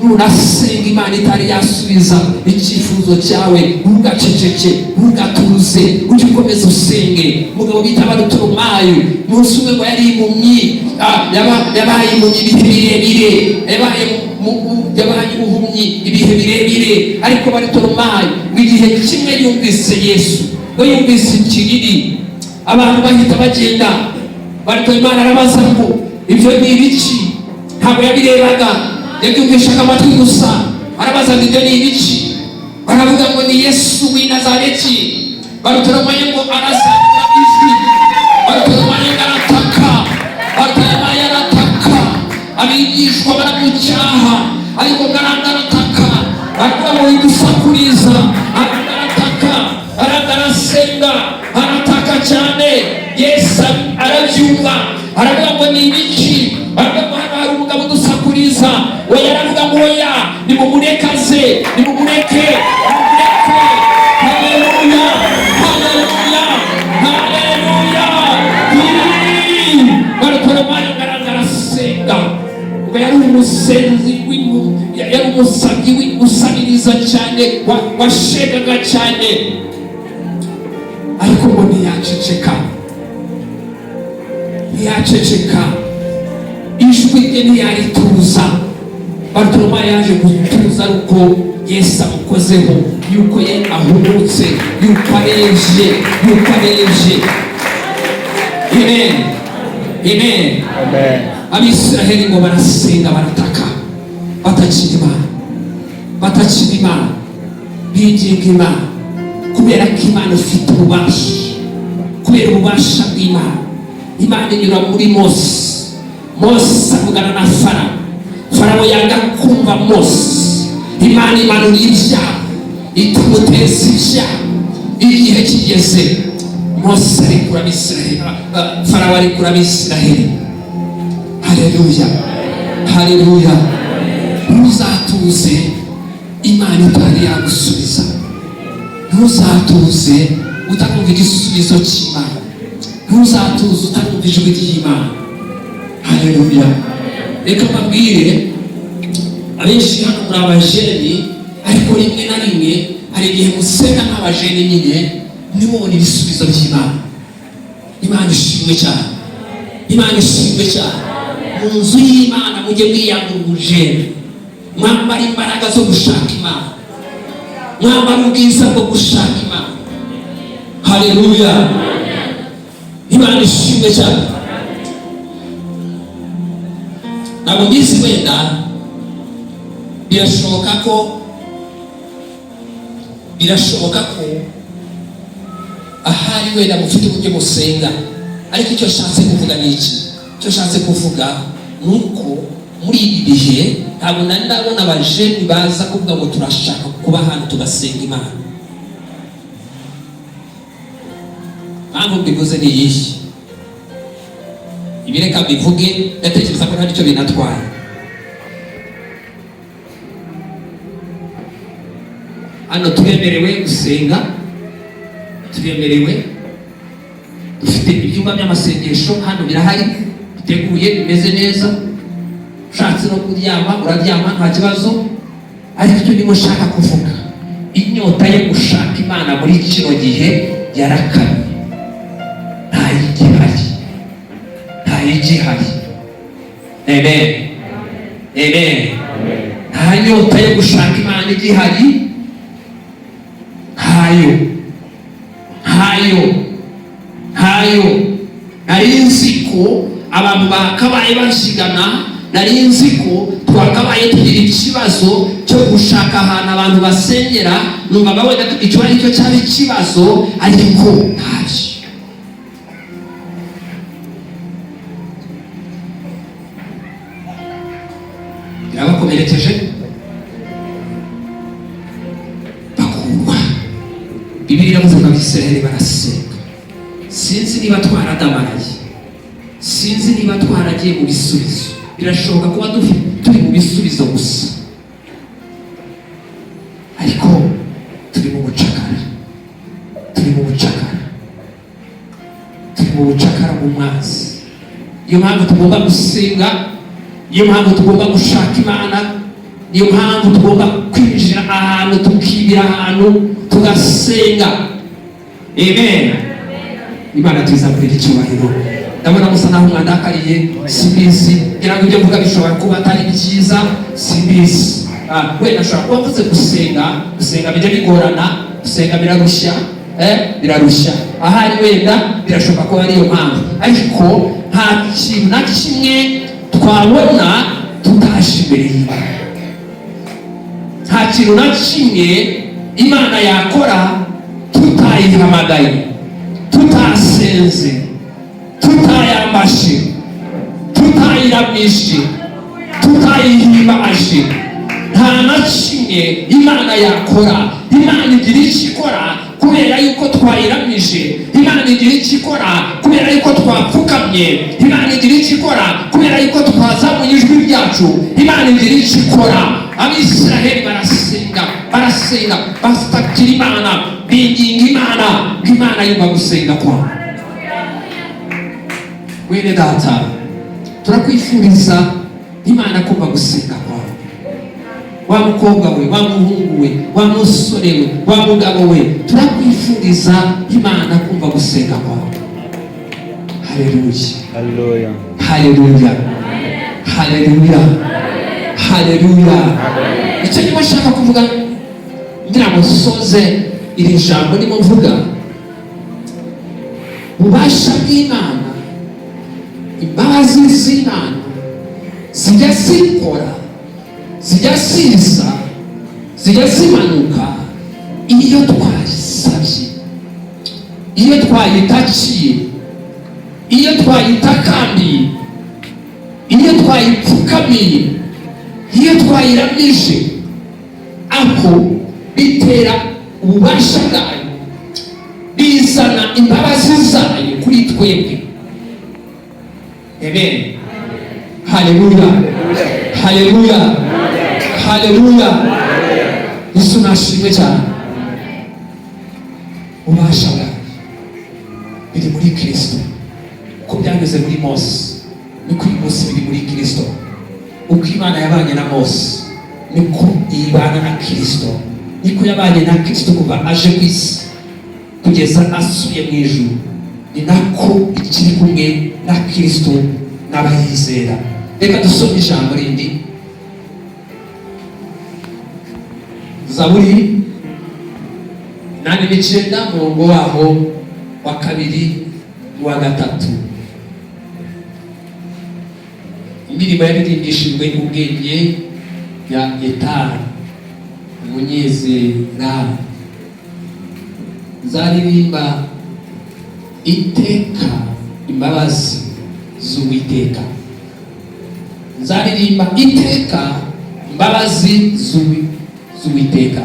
nunasenga Imana itari yasubiza icyifuzo cyawe, ntugaceceke, ntugatuze, ujye ukomeza usenge. Umugabo bita Barutolomayo, umunsi umwe ngo yari impumyi, yabaye impumyi ibihe birebire, yabaye impumyi ibihe birebire. Ariko Barutolomayo mu gihe kimwe yumvise Yesu, ngo yumvise ikiriri, abantu bahita bagenda. Barutolomayo arabaza ngo ibyo ni ibiki? Ntabwo yabirebaga, yabyumvishaga amatwi gusa. Arabaza ngo ibyo ni ibiki? Baravuga ngo ni Yesu w'i Nazareti. Barutolomayo ngo arasanga ijwi, Barutolomayo arataka, Barutolomayo arataka. Abigishwa baramucyaha, ariko arataka, aravuga ngo idusakuriza, arataka, arasenga, arataka cyane. Yesu arabyumva, aravuga ngo ni ibiki? Aravuga ngo hano hari umugabo udusakuriza. We yaravuga ngo oya, nimumurekaze, nimumureke. Haleluya, haleluya, haleluya. Barutolomayo arasenga, ngo yari umusenzi, yari umusabyi usabiriza cyane, washegaga cyane, ariko ngo ntiyaceceka, ijwi rye ntiyarituza. Barutolomayo yaje gutuza uko Yesu amukozeho, yuko ye ahumutse, yuko areje. Amen, amen. Abisiraheli ngo barasenga, barataka, batakira Imana, biginga Imana, kubera ko Imana ifite ububasha, kubera ububasha bw'Imana. Imana inyura muri Mose avugana na Farawo yanga kumva Mose. Imana imanura ibyaha, itamuteza ibyaha. Igihe kigeze, Mose arekura Abisiraheli, Farawo arekura Abisiraheli. Haleluya, haleluya. Ntuzatuze Imana itari yagusubiza, ntuzatuze utamwumva igisubizo cy'Imana, ntuzatuze utamwumva ijwi ry'Imana. Haleluya. Reka mbabwire, abenshi hano muri abajeni, ariko rimwe na rimwe hari igihe musenga nk'abajeni nyine ntimubone ibisubizo by'Imana. Imana ishimwe cyane, Imana ishimwe cyane. Mu nzu y'Imana mujye mwiyambura ubujeni, mwambara imbaraga zo gushaka Imana, mwambara ubwiza bwo gushaka Imana. Haleluya, Imana ishimwe cyane. Ntabwo mbizi, wenda birashoboka ko ahari wenda mufite uburyo musenga, ariko icyo nshatse kuvuga ni iki? Icyo nshatse kuvuga ni uko muri ibi bihe ntabwo nari ndabona abajeni baza kuvuga ngo turashaka kuba hano tugasenga Imana. Mpamvu mbivuze ni iyihe? Ibireka bivuge, ndatekereza ko ntacyo binatwara. Hano turemerewe gusenga, turemerewe, dufite ibyumba by'amasengesho hano birahari, biteguye, bimeze neza. Ushatse no kuryama uraryama nta kibazo. Ariko icyo ndimo nshaka kuvuga, inyota yo gushaka Imana muri kino gihe yarakamye, ntayigihari. Amen. amen. Nta nyota yo gushaka Imana igihari, ntayo. Nari nzi ko abantu bakabaye bashigana, nari nzi ko twakabaye tugira ikibazo cyo gushaka ahantu abantu basengera, numvaga wenda icyo ari cyo cyari ikibazo, ariko ntabyo. Birabakomerekeje bakumva. Bibiliya iravuga ngo Abisirayeli barasenga. Sinzi niba twaradamaraye, sinzi niba twaragiye mu bisubizo. Birashoboka kuba turi mu bisubizo gusa, ariko turi mu bucakara mu mazi. Niyo mpamvu tugomba gusenga, niyo mpamvu tugomba gushaka Imana, niyo mpamvu tugomba kwinjira ahantu, tukibira ahantu, tugasenga. Amen. Imana tuzakurira icyubahiro. Ndabona musa naho mwandakariye, simbizi. Ngira ngo ibyo mvuga bishobora kuba atari byiza, simbizi. Wenda ashobora kuba mvuze gusenga bijya bigorana, gusenga birarushya, birarushya. Ahari wenda birashoboka ko ariyo mpamvu, ariko nta kintu na kimwe twabona tutaje imbere y'Imana. Nta kintu na kimwe Imana yakora tutayihamagaye, tutasenze, tutayambashe, tutayiramishe, tutayihimbaje. Nta na kimwe Imana yakora. Imana igira icyo ikora kubera yuko twayiramije. Imana igira icyo ikora kubera yuko twapfukamye. Imana igira icyo ikora kubera yuko twazamuye ijwi ryacu. Imana igira icyo ikora. Abisirayeli barasenga, batakira Imana, binginga Imana, Imana yumva gusenga kwabo. Wene data, turakwifuriza Imana kumva gusenga kwawe. Wa mukobwa we, wa muhungu we, wa musore we, wa mugabo we, turakwifuriza Imana kumva gusenga kwawe. Haleluya. Icyo niba nshaka kuvuga, ngira ngo soze iri jambo ndimo mvuga, ububasha bw'Imana, imbabazi z'Imana zijya zikora, zijya ziza, zijya zimanuka iyo twayisabye, iyo twayitakiye, iyo twayitakambiye, iyo twayipfukamiye, iyo twayiramije. Aho bitera ububasha bwayo, bizana imbabazi zayo kuri twebwe. Amen. Haleluya. Yesu nashimwe cyane. Ububasha bwayo biri muri Kristo. Uko byageze muri Mose, niko uyu munsi biri muri Kristo. Uko Imana yabanye na Mose, niko ibana na Kristo. Niko yabanye na Kristo kuva aje ku isi kugeza asuye mu ijuru. Ni nako ikiri kumwe na Kristo n'abayizera. Reka dusome ijambo rindi, Zaburi 8:9 umurongo waho wa 2 wa 3. Indirimbo yaririmbishijwe ubwenge ya Etari Umunyezera. Nzaririmba iteka imbabazi z'Uwiteka. Nzaririmba iteka imbabazi z'Uwiteka.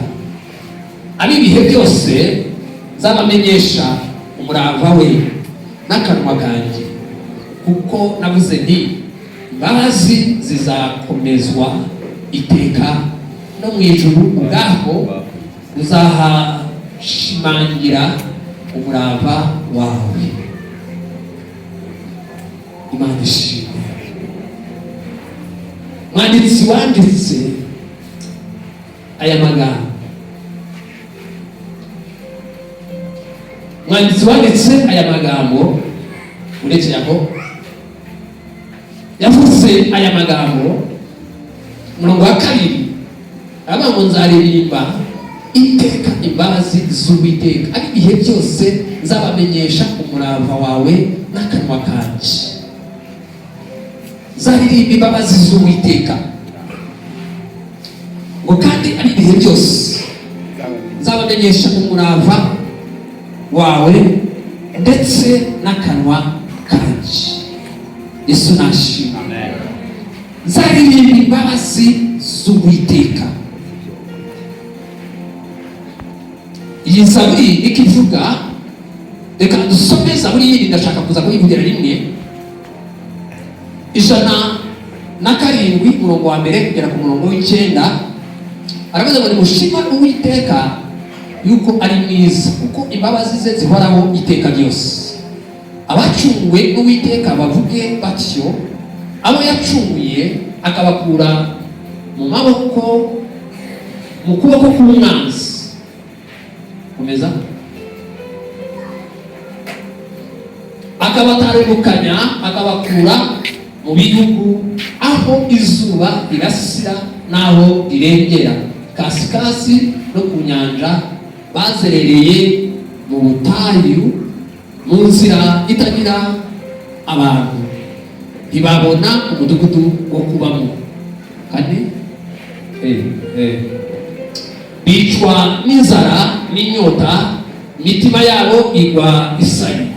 Abibihe byose nzabamenyesha umurava we n'akanwa kanjye, kuko navuze nti imbabazi zizakomezwa iteka, no mu ijuru ubwaho uzahashimangira umurava wawe. Imana ishimwe. Mwanditsi wanditse aya magambo, uretse yaho yavuze aya magambo umurongo wa kabiri aravuga ngo nzaririmba iteka imbabazi z'Uwiteka, ari ibihe byose nzabamenyesha umurava wawe n'akanwa kanje. Nzaririmba imbabazi z'Uwiteka ngo kandi ari ibihe byose nzabamenyesha umurava wawe ndetse n'akanwa kanje. Yesu nashimwe. Nzaririmba imbabazi z'Uwiteka. Iyi Zaburi ikivuga, reka dusome Zaburi yindi, ndashaka kuza kuyivugira rimwe, 107 umurongo wa mbere kugera ku murongo w'9. Aravuga ngo nimushima Uwiteka yuko ari mwiza, kuko imbabazi ze zihoraho iteka ryose. Abacunguwe n'Uwiteka bavuge batyo, abo yacunguye akabakura mu maboko, mu kuboko k'umwanzi. Komeza. Akabatarukanya, akabakura mu bihugu aho izuba rirasira n'aho rirengera, kasikasi no ku nyanja. Bazerereye mu butayu, mu nzira itagira abantu, ntibabona umudugudu wo kubamo. Kane, bicwa n'inzara n'inyota, imitima yabo igwa isari,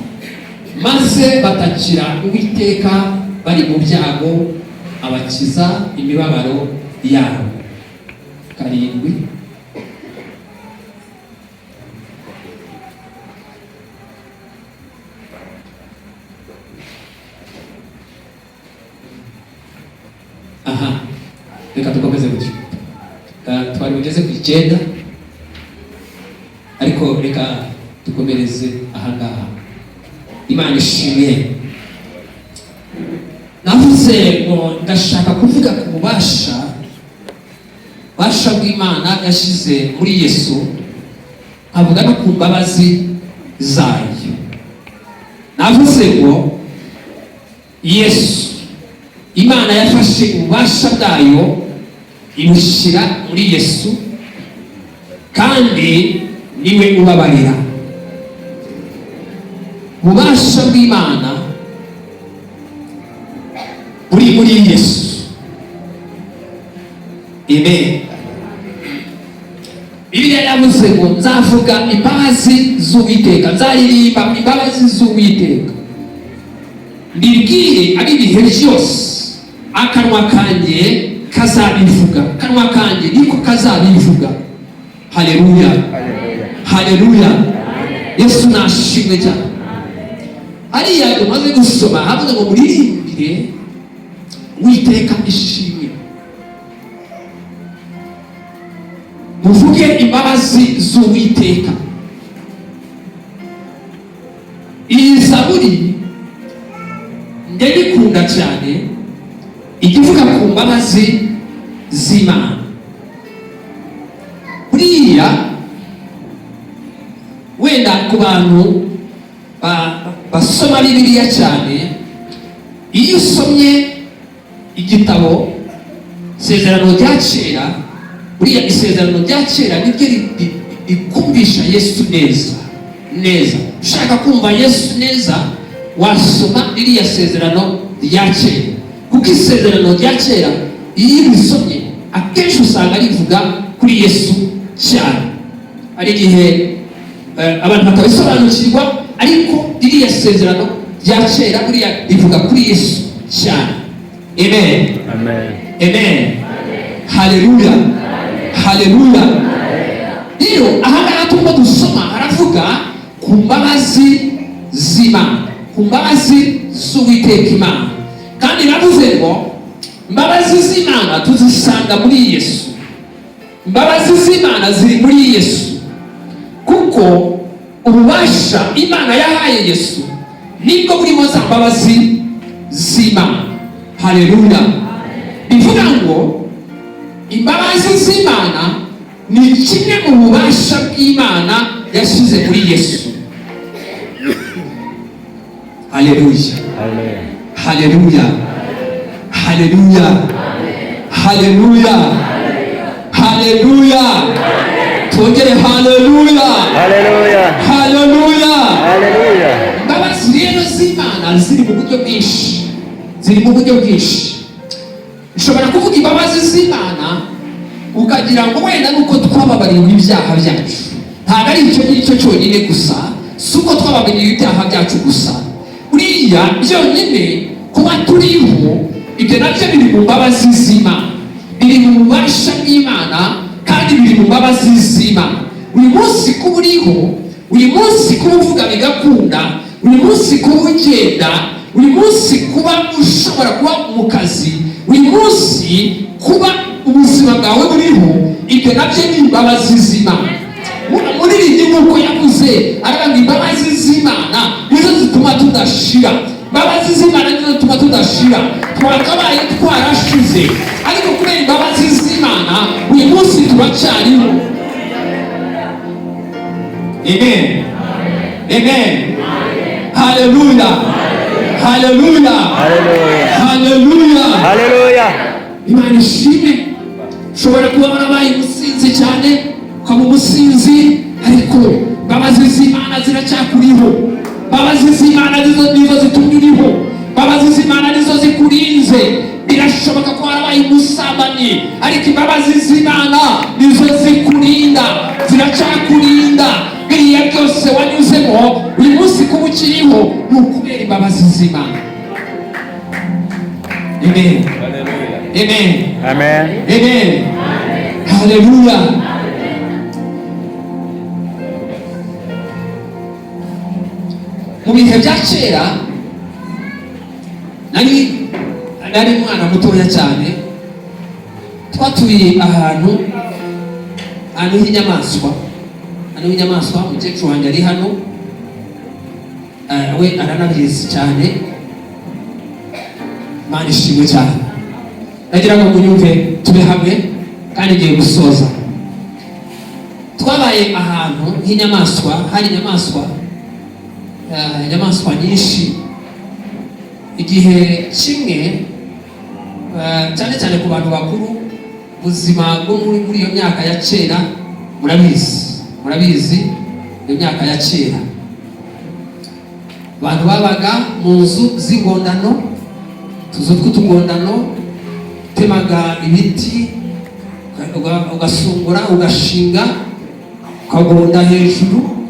maze batakira Uwiteka bari mu byago, abakiza imibabaro yabo. 7. Aha, reka dukomeze gutyo. Twari bugeze ku 9, ariko reka dukomereze ahangaha. Imana ishimwe. Navuze ngo ndashaka kuvuga ku bubasha bw'Imana yashize muri Yesu, avuga no ku mbabazi zayo. Navuze ngo Yesu, Imana yafashe ububasha bwayo ibushyira muri Yesu, kandi niwe ubabarira. Ububasha bw'Imana buri muri Yesu. Amen. Bibiliya yavuze ngo nzavuga imbabazi z'Uwiteka, nzaririmba imbabazi z'Uwiteka, mbibwire ab'ibihe byose, akanwa kanjye kazabivuga. Akanwa kanjye niko kazabivuga. Haleluya, haleluya. Yesu nashimwe cyane. Ariya tumaze gusoma havuze ngo muririmbire Uwiteka ishimwe, muvuge imbabazi z'Uwiteka. Iyi Zaburi ndayikunda cyane, ikivuga ku mbabazi z'Imana. Buriya wenda ku bantu basoma Bibiliya cyane, iyo usomye igitabo Isezerano rya Kera, buriya Isezerano rya Kera niryo rikumvisha Yesu neza neza. Ushaka kumva Yesu neza, wasoma iriya Sezerano rya Kera, kuko Isezerano rya Kera iyo urisomye akenshi usanga rivuga kuri Yesu cyane. Ari igihe abantu batabisobanukirwa, ariko iriya Sezerano rya Kera buriya rivuga kuri Yesu cyane. Amen, amen, amen. Haleluya, haleluya. Iyo ahangaha turimo dusoma haravuga ku mbabazi z'Imana, ku mbabazi z'Uwiteka Imana. Kandi navuze ngo imbabazi z'Imana tuzisanga muri Yesu. Imbabazi z'Imana ziri muri Yesu, kuko ububasha Imana yahaye Yesu nibwo burimo za mbabazi z'Imana. Haleluya. Bivuga ngo imbabazi z'Imana ni kimwe mu bubasha bw'Imana yashyize muri Yesu. Haleluya, haleluya, haleluya, Haleluya, haleluya, twongere haleluya, Haleluya. haleluya. Haleluya. Imbabazi rero z'Imana ziri mu buryo bwinshi, ziri mu buryo bwinshi. Ushobora kuvuga imbabazi z'Imana ukagira ngo wenda nuko twababariwe ibyaha byacu. Ntabwo ari icyo ngicyo cyonyine gusa, si uko twababariwe ibyaha byacu gusa. Buriya byonyine kuba turiho, ibyo nabyo biri mu mbabazi z'Imana, biri mu bubasha bw'Imana, kandi biri mu mbabazi z'Imana. Uyu munsi kuba uriho, uyu munsi kuba uvuga bigakunda, uyu munsi kuba ugenda, uyu munsi kuba ushobora kuba mu kazi, uyu munsi kuba ubuzima bwawe buriho, ibyo nabyo ni imbabazi z'Imana. Umuririmbyi nk'uko yavuze aravuga imbabazi z'Imana nizo zituma tudashira, imbabazi z'Imana nizo zituma tudashira. Twakabaye twarashize, ariko kubera imbabazi z'Imana uyu munsi turacyariho. Amen, amen, haleluya, haleluya, haleluya, Haleluya. Imana ishimwe. Ushobora kuba warabaye umusinzi cyane, ukaba umusinzi, ariko imbabazi z'Imana ziracyakuriho. Imbabazi z'Imana nizo zitumye uriho, imbabazi z'Imana nizo zikurinze. Birashoboka ko warabaye umusambanyi, ariko imbabazi z'Imana nizo zikurinda, ziracyakurinda. Biriya byose wanyuzemo uyu munsi kuba ukiriho ni ukubera imbabazi z'Imana. Amen, amen, Amen. amen, haleluya. Mu bihe bya kera nari umwana mutoya cyane, twatuye ahantu h'inyamaswa, umukecuru wanjye ari hano, we aranabizi cyane. Imana ishimwe cyane. Nagira ngo munyumve tube hamwe kandi ngiye gusoza. Twabaye ahantu h'inyamaswa, hari inyamaswa nyinshi. Igihe kimwe cyane cyane ku bantu bakuru, ubuzima bwo muri iyo myaka ya kera murabizi iyo myaka ya kera, abantu babaga mu nzu z'ingondano, tuzo tw'utugondano, utemaga ibiti ugasungura ugashinga ukagonda hejuru,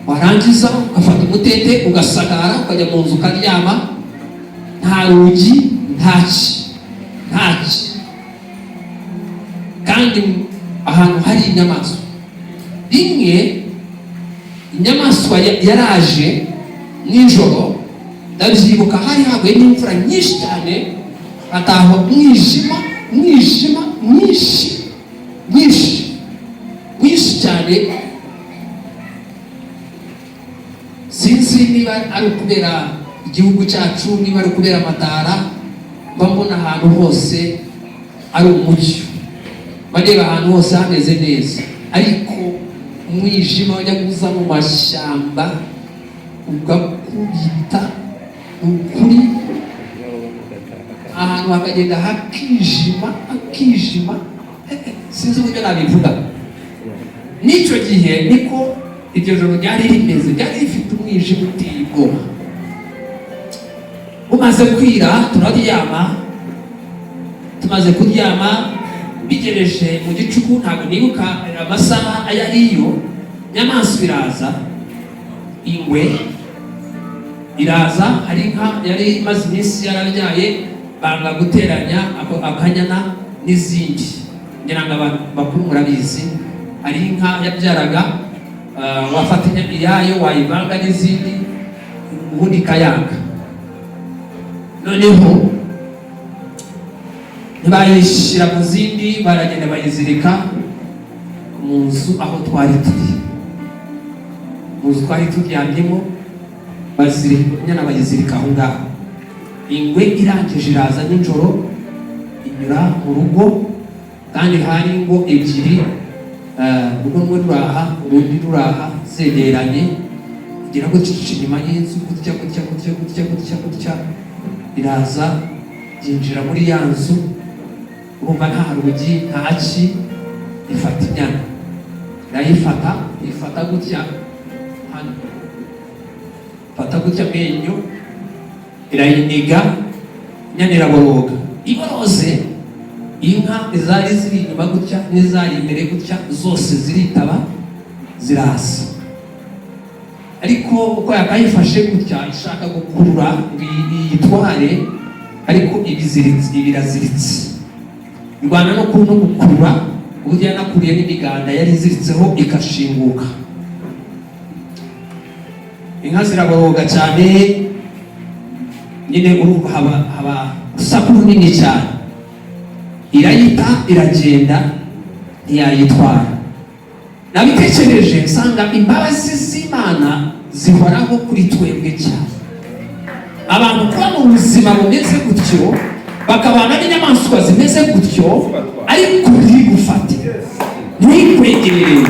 warangiza ugafata umutete ugasagara ukajya mu nzu ukaryama, nta rugi ntaki, kandi ahantu hari inyamaswa. Rimwe inyamaswa yaraje nijoro, ndabyibuka hari haguye n'imvura nyinshi cyane, hataho umwijima mwinshi cyane. Sinzi niba ari ukubera igihugu cyacu, niba ari ukubera amatara, mba mbona ahantu hose ari umucyo, bareba ahantu hose hameze neza, ariko umwijima wajya kuza mu mashyamba ugakubita ukuri, ahantu hakagenda hakijima. Sinzi uburyo nabivuga. N'icyo gihe niko iryo joro ryari rimeze, ryari rifite umwijima uteye ubwoba. Umaze kwira turaryama, tumaze kuryama bigereje mu gicuku, ntabwo nibuka amasaha aya ariyo, inyamaswa iraza, ingwe iraza. Hari inka yari imaze iminsi yarabyaye, banga guteranya akanyana n'izindi, ngira ngo abantu bakuru murabizi. Hari inka yabyaraga, wafata iyayo wayivanga n'izindi ubundi ikayanga. Noneho ntibayishyira mu zindi, baragenda bayizirika mu nzu aho twari turi, mu nzu twari turyamyemo, inyana bayizirika aho ngaho. Ingwe irangije iraza nijoro, inyura mu rugo, kandi hari ingo ebyiri, urugo rumwe ruraha urundi ruraha, zegeranye, kugira ngo cice inyuma y'inzu, gutya iraza yinjira muri ya nzu, urumva nta rugi ntaki, ifata inyana ifata gutya hano, ifata gutya amenyo irayiniga, inyana iraboroga. Iboroze inka izari ziri inyuma gutya n'izari imbere gutya zose ziritaba zirasa, ariko uko yakayifashe gutya ishaka gukurura yitware, ariko ibiraziritse irwana no gukurura, uburyo yanakuriye n'imiganda yari iziritseho ikashinguka. Inka ziraboroga cyane nyine, urumva haba urusaku runini cyane, irayita iragenda ntiyayitwara. Nabitekereje nsanga imbabazi z'Imana zihoraho kuri twebwe cyane. Abantu kuba mu buzima bumeze gutyo, bakabana n'inyamaswa zimeze gutyo, ariko ntigufate ntikwegerere,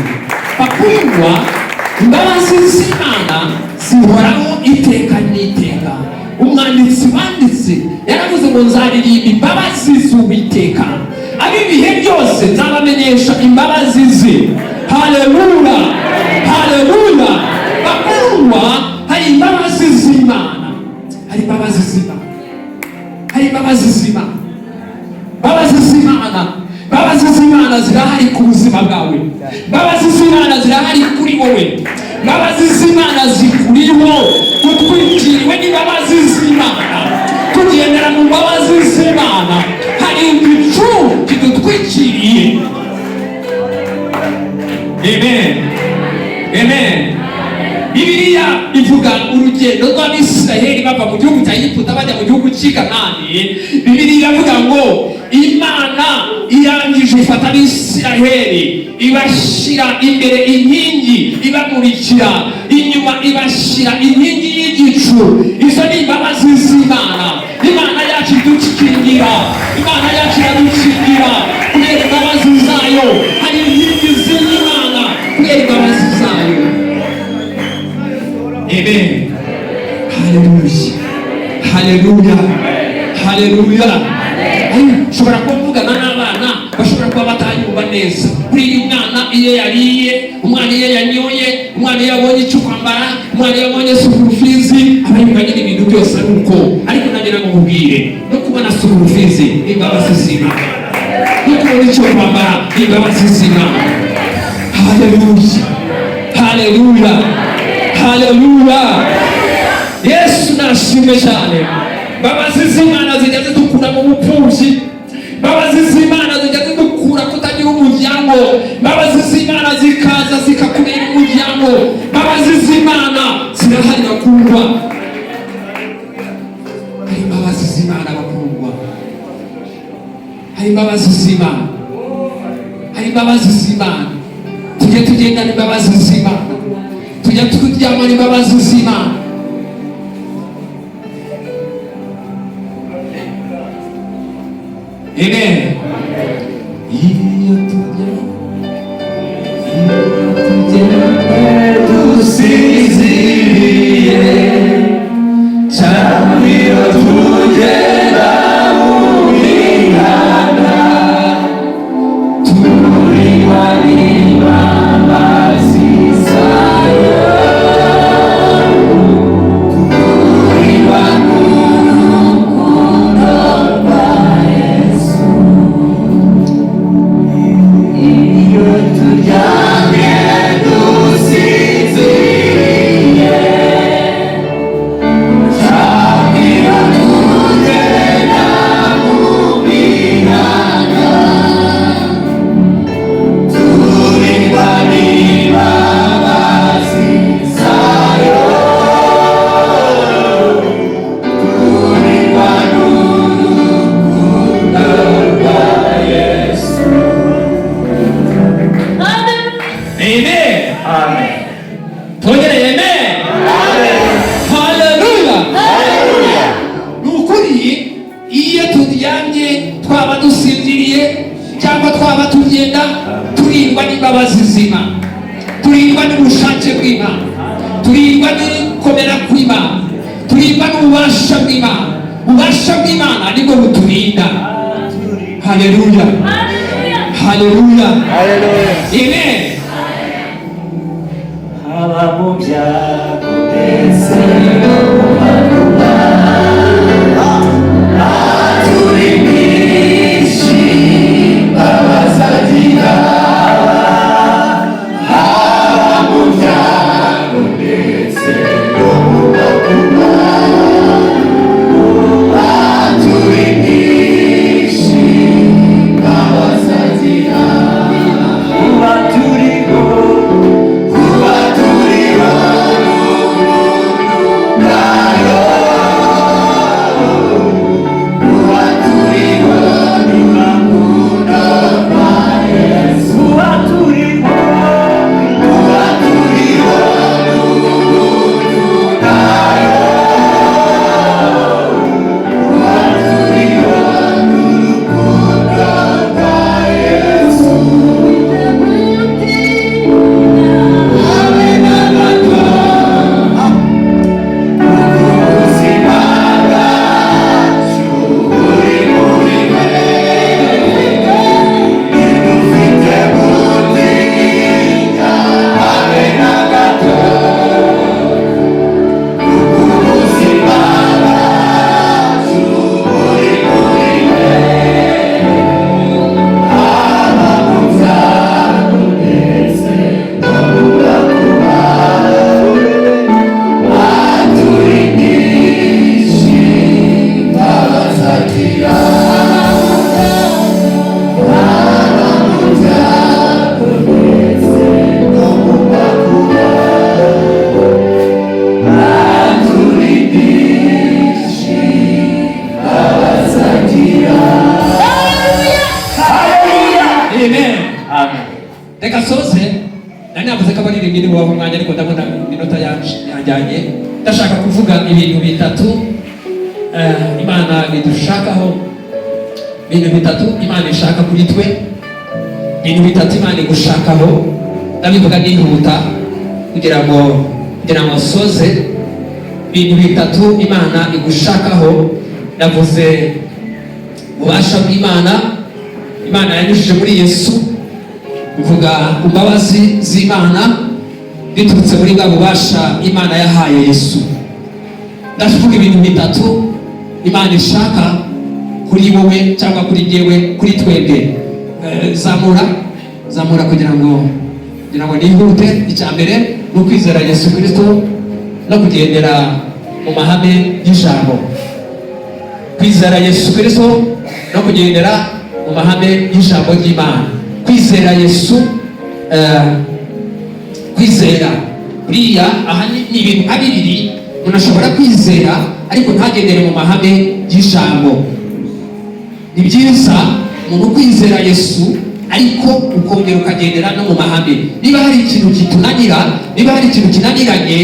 bakundwa, imbabazi z'Imana zihoraho iteka n'iteka. Umwanditsi wanditse yaravuze ngo nzaririmba imbabazi z'Uwiteka, ab'ibihe byose nzabamenyesha imbabazi ze. Haleluya, haleluya. Bakundwa, hari imbabazi z'Imana, hari imbabazi z'Imana, hari imbabazi z'Imana, imbabazi z'Imana, imbabazi z'Imana zirahari ku buzima bwawe, imbabazi z'Imana zirahari kuri wowe, imbabazi z'Imana zikuriho, utwikiriwe n'imbabazi z'Imana, tugendera mu mbabazi z'Imana. Hari igicu kidutwikiriye. Amen, amen. Bibiliya ivuga urugendo rw'Abisiraheli bava mu gihugu cya Egiputa bajya mu gihugu cy'i Kanani. Bibiliya iravuga ngo Imana irangije ifata Abisiraheli ibashyira imbere inkingi ibamurikira, inyuma ibashyira inkingi y'igicu. Izo ni imbabazi z'Imana. Imana yacu idukingira, Imana yacu iradukingira kubera imbabazi zayo. Hari inkingi z'Imana kubera imbabazi zayo. Amen. Haleluya, haleluya, haleluya. Ushobora kuba mvugana n'abana bashobora kuba batanyumva neza. Kuri uyu mwana iyo yariye, umwana iyo yanyoye, umwana iyo yabonye icyo kwambara, umwana iyo yabonye surufizi, aba yumva nyine ibintu byose ari uko. Ariko nagira ngo nkubwire, no kubona surufizi ni imbabazi z'Imana, no kubona icyo kwambara ni imbabazi z'Imana. Haleluya, haleluya, haleluya. Yesu nashimwe cyane. Imbabazi z'Imana zijya zidukura mu bupfubyi, imbabazi z'Imana zijya zidukura kutagira umuryango, imbabazi z'Imana zikaza zikakubera umuryango. Imbabazi z'Imana zirahari bakundwa, hari imbabazi z'Imana bakundwa, hari imbabazi z'Imana, hari imbabazi z'Imana. Tujye tugendana imbabazi z'Imana, tujya turyamana imbabazi z'Imana. Amen. Iyo tujya dusinziriye cyangwa iyo tugera mu mihanda, turindwa n'imbabazi zayo, turindwa n'urukundo rwa Yesu. Iyo turyamye dusinziriye cyangwa iyo tugenda mu mihanda, turindwa n'imbabazi zayo, turindwa n'urukundo rwa Yesu. Amen. Amen. Tongere amen. Haleluya. Ni ukuri iyo turyamye, twaba dusinziriye cyangwa twaba tugenda, turindwa n'imbabazi z'Imana, turindwa n'ubushake bw'Imana, turindwa n'ikomera kw'Imana, turindwa n'ububasha bw'Imana. Ububasha bw'Imana nibwo buturinda. Haleluya. Haleluya. Haleluya. Amen. haba mu byago ndetse no mu makuba turi mwinshi abazagira haba mu byago ndetse no mu makuba turi mwinshi abazagira kuba turiho reka soze nari navuze ko abaririmbyi nibo baba umwanya ariko ndabona iminota yanjyanye ndashaka kuvuga ibintu bitatu Imana idushakaho, ibintu bitatu Imana ishaka kuri twe, ibintu bitatu Imana igushakaho. ndabivuga nihuta kugira ngo soze. ibintu bitatu Imana igushakaho. ndavuze ububasha bw'Imana, Imana yanyujije muri Yesu, uvuga imbabazi z'Imana biturutse muri bwa bubasha Imana yahaye Yesu. ndavuga ibintu bitatu Imana ishaka kuri wowe cyangwa kuri jyewe, kuri twebwe. zamura kugira ngo nihute. icya mbere ni ukwizera Yesu Kristo no kugendera mu mahame y'ijambo. kwizera Yesu Kristo no kugendera mu mahame y'ijambo ry'Imana. kwizera Yesu, kwizera buriya aha ni ibintu bibiri. umuntu ashobora kwizera ariko ntagendere mu mahame y'ijambo. ni byiza umuntu kwizera Yesu ariko ukongera ukagendera no mu mahame. niba hari ikintu kitunanira, niba hari ikintu kinaniranye,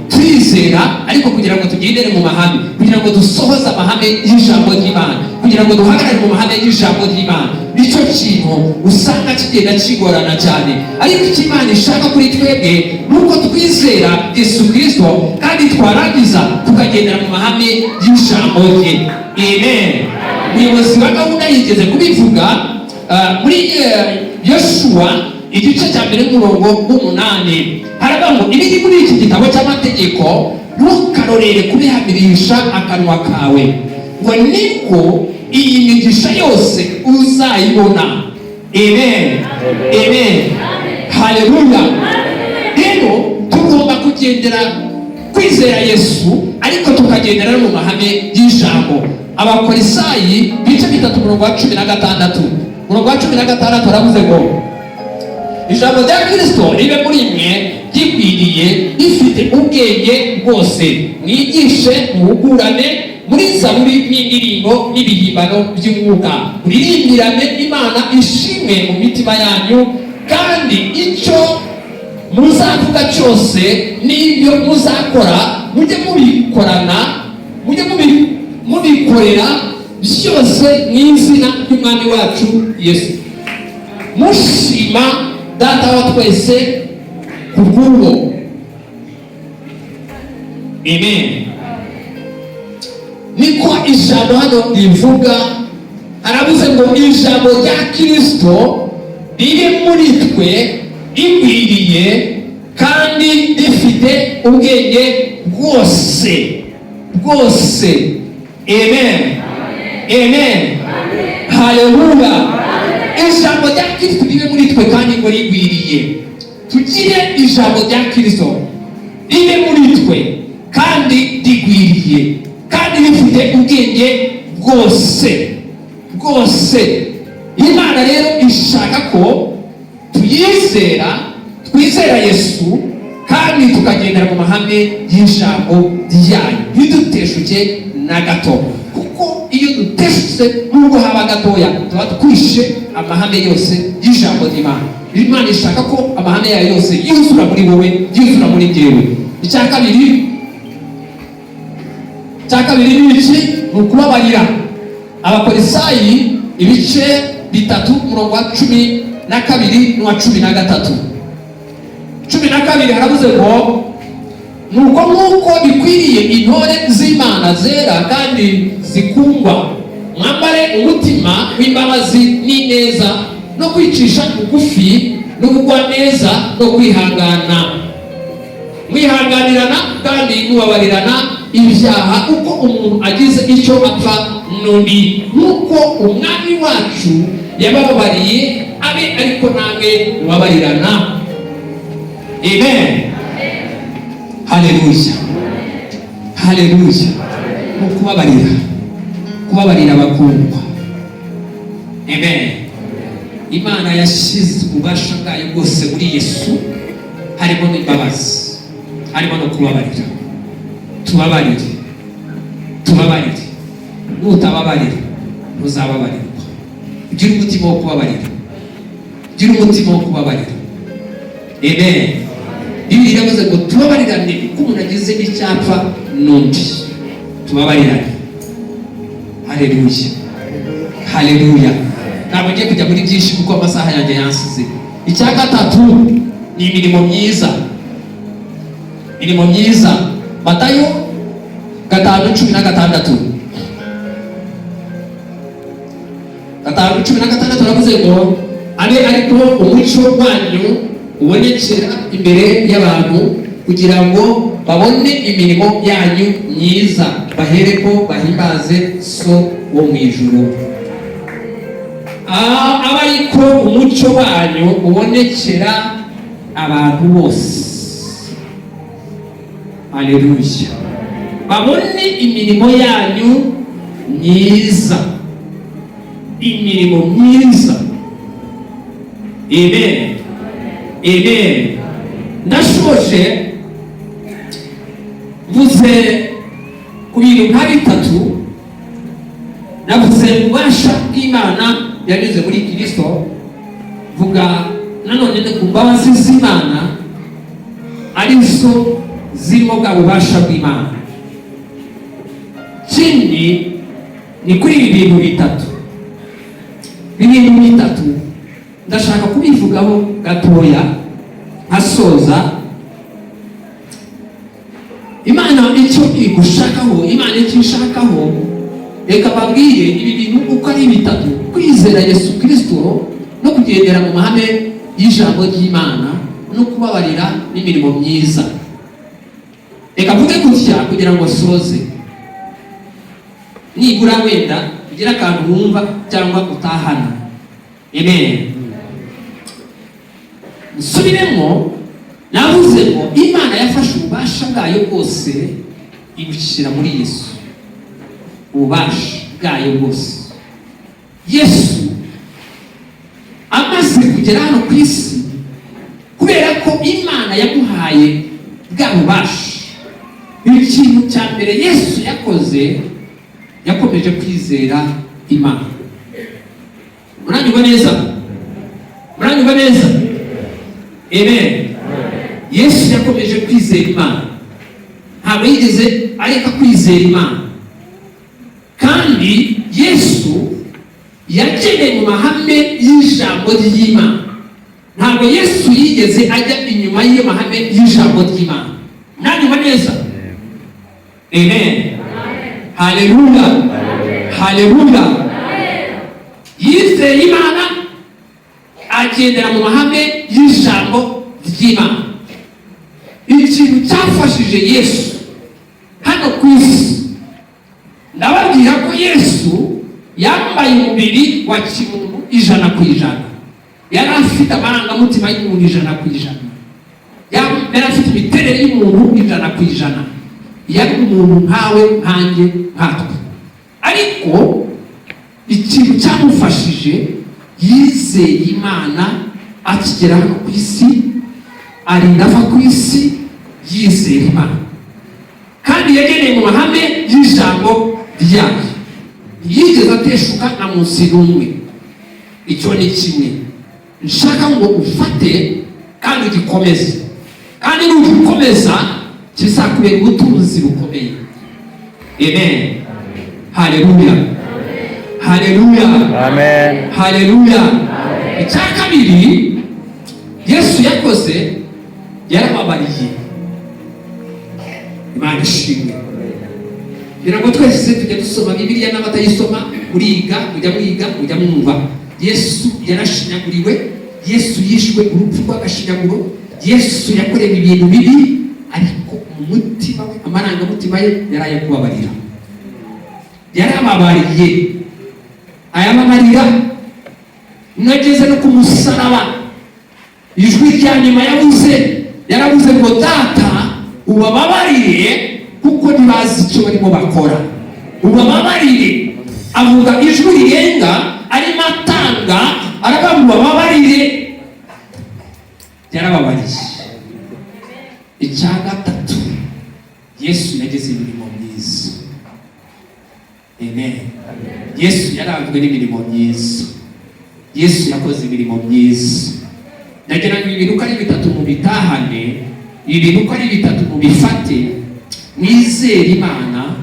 turizera ariko kugira ngo tugendere mu mahame, kugira ngo dusohoze amahame y'ijambo ry'Imana, kugira ngo duhagarare mu mahame y'ijambo ry'Imana, nicyo kintu usanga kigenda kigorana cyane. ariko icyo Imana ishaka kuri twebwe ni uko twizera Yesu Kristo kandi twarangiza tukagendera mu mahame y'ijambo rye. Amen. umuyobozi wa gahunda yigeze kubivuga muri Yoshua igice cya mbere n'umurongo w'umunani. haravuga ngo ibiri muri iki gitabo cy'amategeko ntukarorere kubihamirisha akanwa kawe, ngo niko iyi migisha yose uzayibona. Amen. Amen. Haleluya. rero tugomba kugendera kwizera Yesu ariko tukagendera no mu mahame y'ijambo. Abakorisayi bice 3 umurongo wa 16. umurongo wa 16 aravuze ngo ijambo rya Kristo ribe muri mwe gikwiriye rifite ubwenge bwose, mwigishe muhugurane muri zaburi n'indirimbo n'ibihimbano by'umwuka, muririmbirane Imana ishimwe mu mitima yanyu, kandi icyo muzavuga cyose n'ibyo muzakora mujye mubikorera byose mu izina ry'Umwami wacu Yesu, mushima Data wa twese kubw'ubwo. Amen. niko ijambo hano rivuga aravuze ngo ijambo rya Kristo riri muri twe rigwiriye kandi rifite ubwenge bwose. Amen. Amen. Haleluya. Ijambo rya Kristo riri muri twe kandi ngo rigwiriye. Tugire ijambo rya Kristo riri muri twe kandi rigwiriye kandi rifite ubwenge bwose. Imana rero ishaka ko twizera Yesu kandi tukagendera mu mahame y'ijambo ryayo, ntiduteshuke na gato, kuko iyo duteshutse nubwo haba gatoya tuba twishe amahame yose y'ijambo ry'Imana. Imana ishaka ko amahame yayo yose yuzura muri wowe, yuzura muri njyewe. Icya kabiri ni iki? Ni ukubabarira. Abakorisayi ibice 3 umurongo wa 12 n'uwa 13. 12 haravuze ngo nuko nk'uko bikwiriye intore z'Imana zera kandi zikundwa, mwambare umutima w'imbabazi n'ineza no kwicisha bugufi no kugwa neza no mwihanganirana kandi mubabarirana ibyaha uko umuntu agize icyo apfa n'undi, nk'uko umwami wacu yabababariye abe ariko namwe mubabarirana. Amen. Haleluya. Kubabarira abakundwa. Amen. Imana yashyize ububasha bwayo bwose muri Yesu, harimo n'imbabazi, harimo no kubabarira. Tubabarire. Nutababarira uzababarirwa. Gira umutima wo kubabarira. Amen. Bibiliya iravuze ngo tubabarirane uko umuntu agize icyapfa n'undi, tubabarirane. Haleluya. Ntabwo ngiye kujya muri byinshi kuko amasaha yanjye yansize. Icya gatatu ni imirimo myiza. Matayo 5:16. 5:16 aravuze ngo abe ariko umuco wanyu ubonekera imbere y'abantu kugira ngo babone imirimo yanyu myiza, bahereko bahimbaze so wo mu ijuru. Aba ariko umuco wanyu ubonekera abantu bose. Haleluya. Babone imirimo yanyu myiza. Amen. Ndashoje mvuze ku bintu nka bitatu. Navuze ububasha bw'Imana yanyuze muri Kristo, vuga nanone ku mbabazi z'Imana arizo zirimo bwa bubasha bw'Imana. Ikindi ni kuri ibi bintu bitatu ndashaka kubivugaho gatoya asoza. Imana icyo ishakaho, reka babwire ibi bintu uko ari bitatu: kwizera Yesu Kristo no kugendera mu mahame y'ijambo ry'Imana no kubabarira n'imirimo myiza. Reka mvuge gutya kugira ngo soze, nibura wenda ugira akantu wumva cyangwa utahana. Amen. Nsubiremo, navuze ngo Imana yafashe ububasha bwayo bwose ibushyira muri Yesu. Ububasha bwayo bwose Yesu amaze kugera hano ku isi, kubera ko Imana yamuhaye bwa bubasha, ikintu cya mbere Yesu yakoze, yakomeje kwizera Imana. Muranyumva neza? Amen. Yesu yakomeje kwizera Imana, ntabwo yigeze areka kwizera Imana. Kandi Yesu yakeneye mu mahame y'ijambo ry'Imana. Ntabwo Yesu yigeze ajya inyuma y'iyo mahame y'ijambo ry'Imana. Muranyumva neza? Amen. Haleluya. yizeye Imana, agendera mu mahame y'ijambo ry'Imana. Ikintu cyafashije Yesu hano ku isi, ndababwira ko Yesu yambaye umubiri wa kimuntu 100%. Yari afite amarangamutima y'umuntu 100%. Yari afite imiterere y'umuntu 100%. Yari umuntu nkawe nkanjye nkatwe, ariko ikintu cyamufashije, yizeye Imana akigera hano ku isi, arinda ava ku isi yizeye Imana, kandi yageneye mu mahame y'ijambo ryayo. Yigeze ateshuka na munsi n'umwe. Icyo ni kimwe nshaka ngo ufate kandi ugikomeze, kandi nugikomeza kizakubera ubutunzi bukomeye. Amen. Haleluya. Haleluya. Amen. Haleluya. Icya kabiri Yesu yakoze, yarababariye. Imana ishimwe. Biragomba twese tujya dusoma Bibiliya n'abatayisoma, muriga, mujya mwumva. Yesu yarashinyaguriwe, Yesu yishwe urupfu rw'agashinyaguro, Yesu yakorewe ibintu bibi, ariko mu mutima we, amarangamutima ye yaraye kubabarira. Yarababariye, ayababarira. Nageze no ku musaraba, ijwi rya nyuma yaravuze ngo Data ubababarire kuko ntibazi icyo barimo bakora. Ubababarire, avuga ijwi rirenga, arimo atanga, aravuga ngo ubababarire. Yarababariye. Icya gatatu, Yesu yagize imirimo myiza. Amen. Yesu yaranzwe n'imirimo myiza. Yesu yakoze imirimo myiza. Ndagira ngo ibintu uko ari bitatu mu bitahane, ibintu uko ari bitatu mu bifate. Mwizere Imana,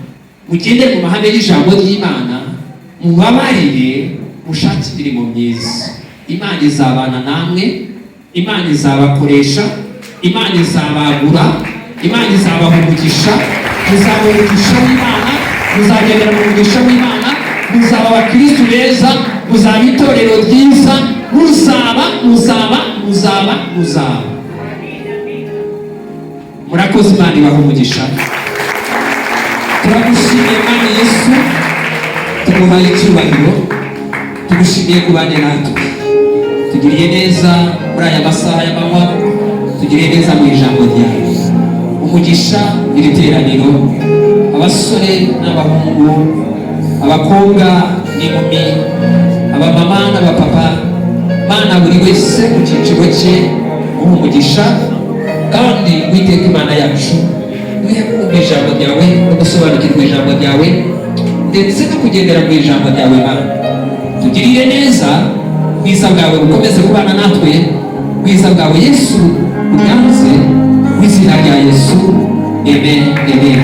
mugendere mu mahame y'ijambo ry'Imana, mubabarire, mushake imirimo myiza. Imana izabana namwe, Imana izabakoresha, Imana izabagura, Imana izabaha umugisha. Muzaba umugisha w'Imana, muzagendera mu mugisha w'Imana, muzaba abakristu beza, muzaba itorero ryiza, muzaba. Murakoze, Imana ibaha umugisha. Turagushimiye Mana Yesu, tumuhaye icyubahiro, tugushimiye kubane natwe. Tugiriye neza muri aya masaha y'amanywa, tugiriye neza mu ijambo ryawe. Umugisha iri teraniro, abasore n'abahungu, abakobwa n'inkumi, abamama n'abapapa, Mana buri wese mu cyiciro cye umugisha, kandi witeka Imana yacu duhe kumva ijambo ryawe no gusobanukirwa ijambo ryawe, ndetse no kugendera mu ijambo ryawe. Mana tugirire neza, ubwiza bwawe bukomeze kubana natwe, ubwiza bwawe Yesu uganze, mu izina rya Yesu. Amen. Amen.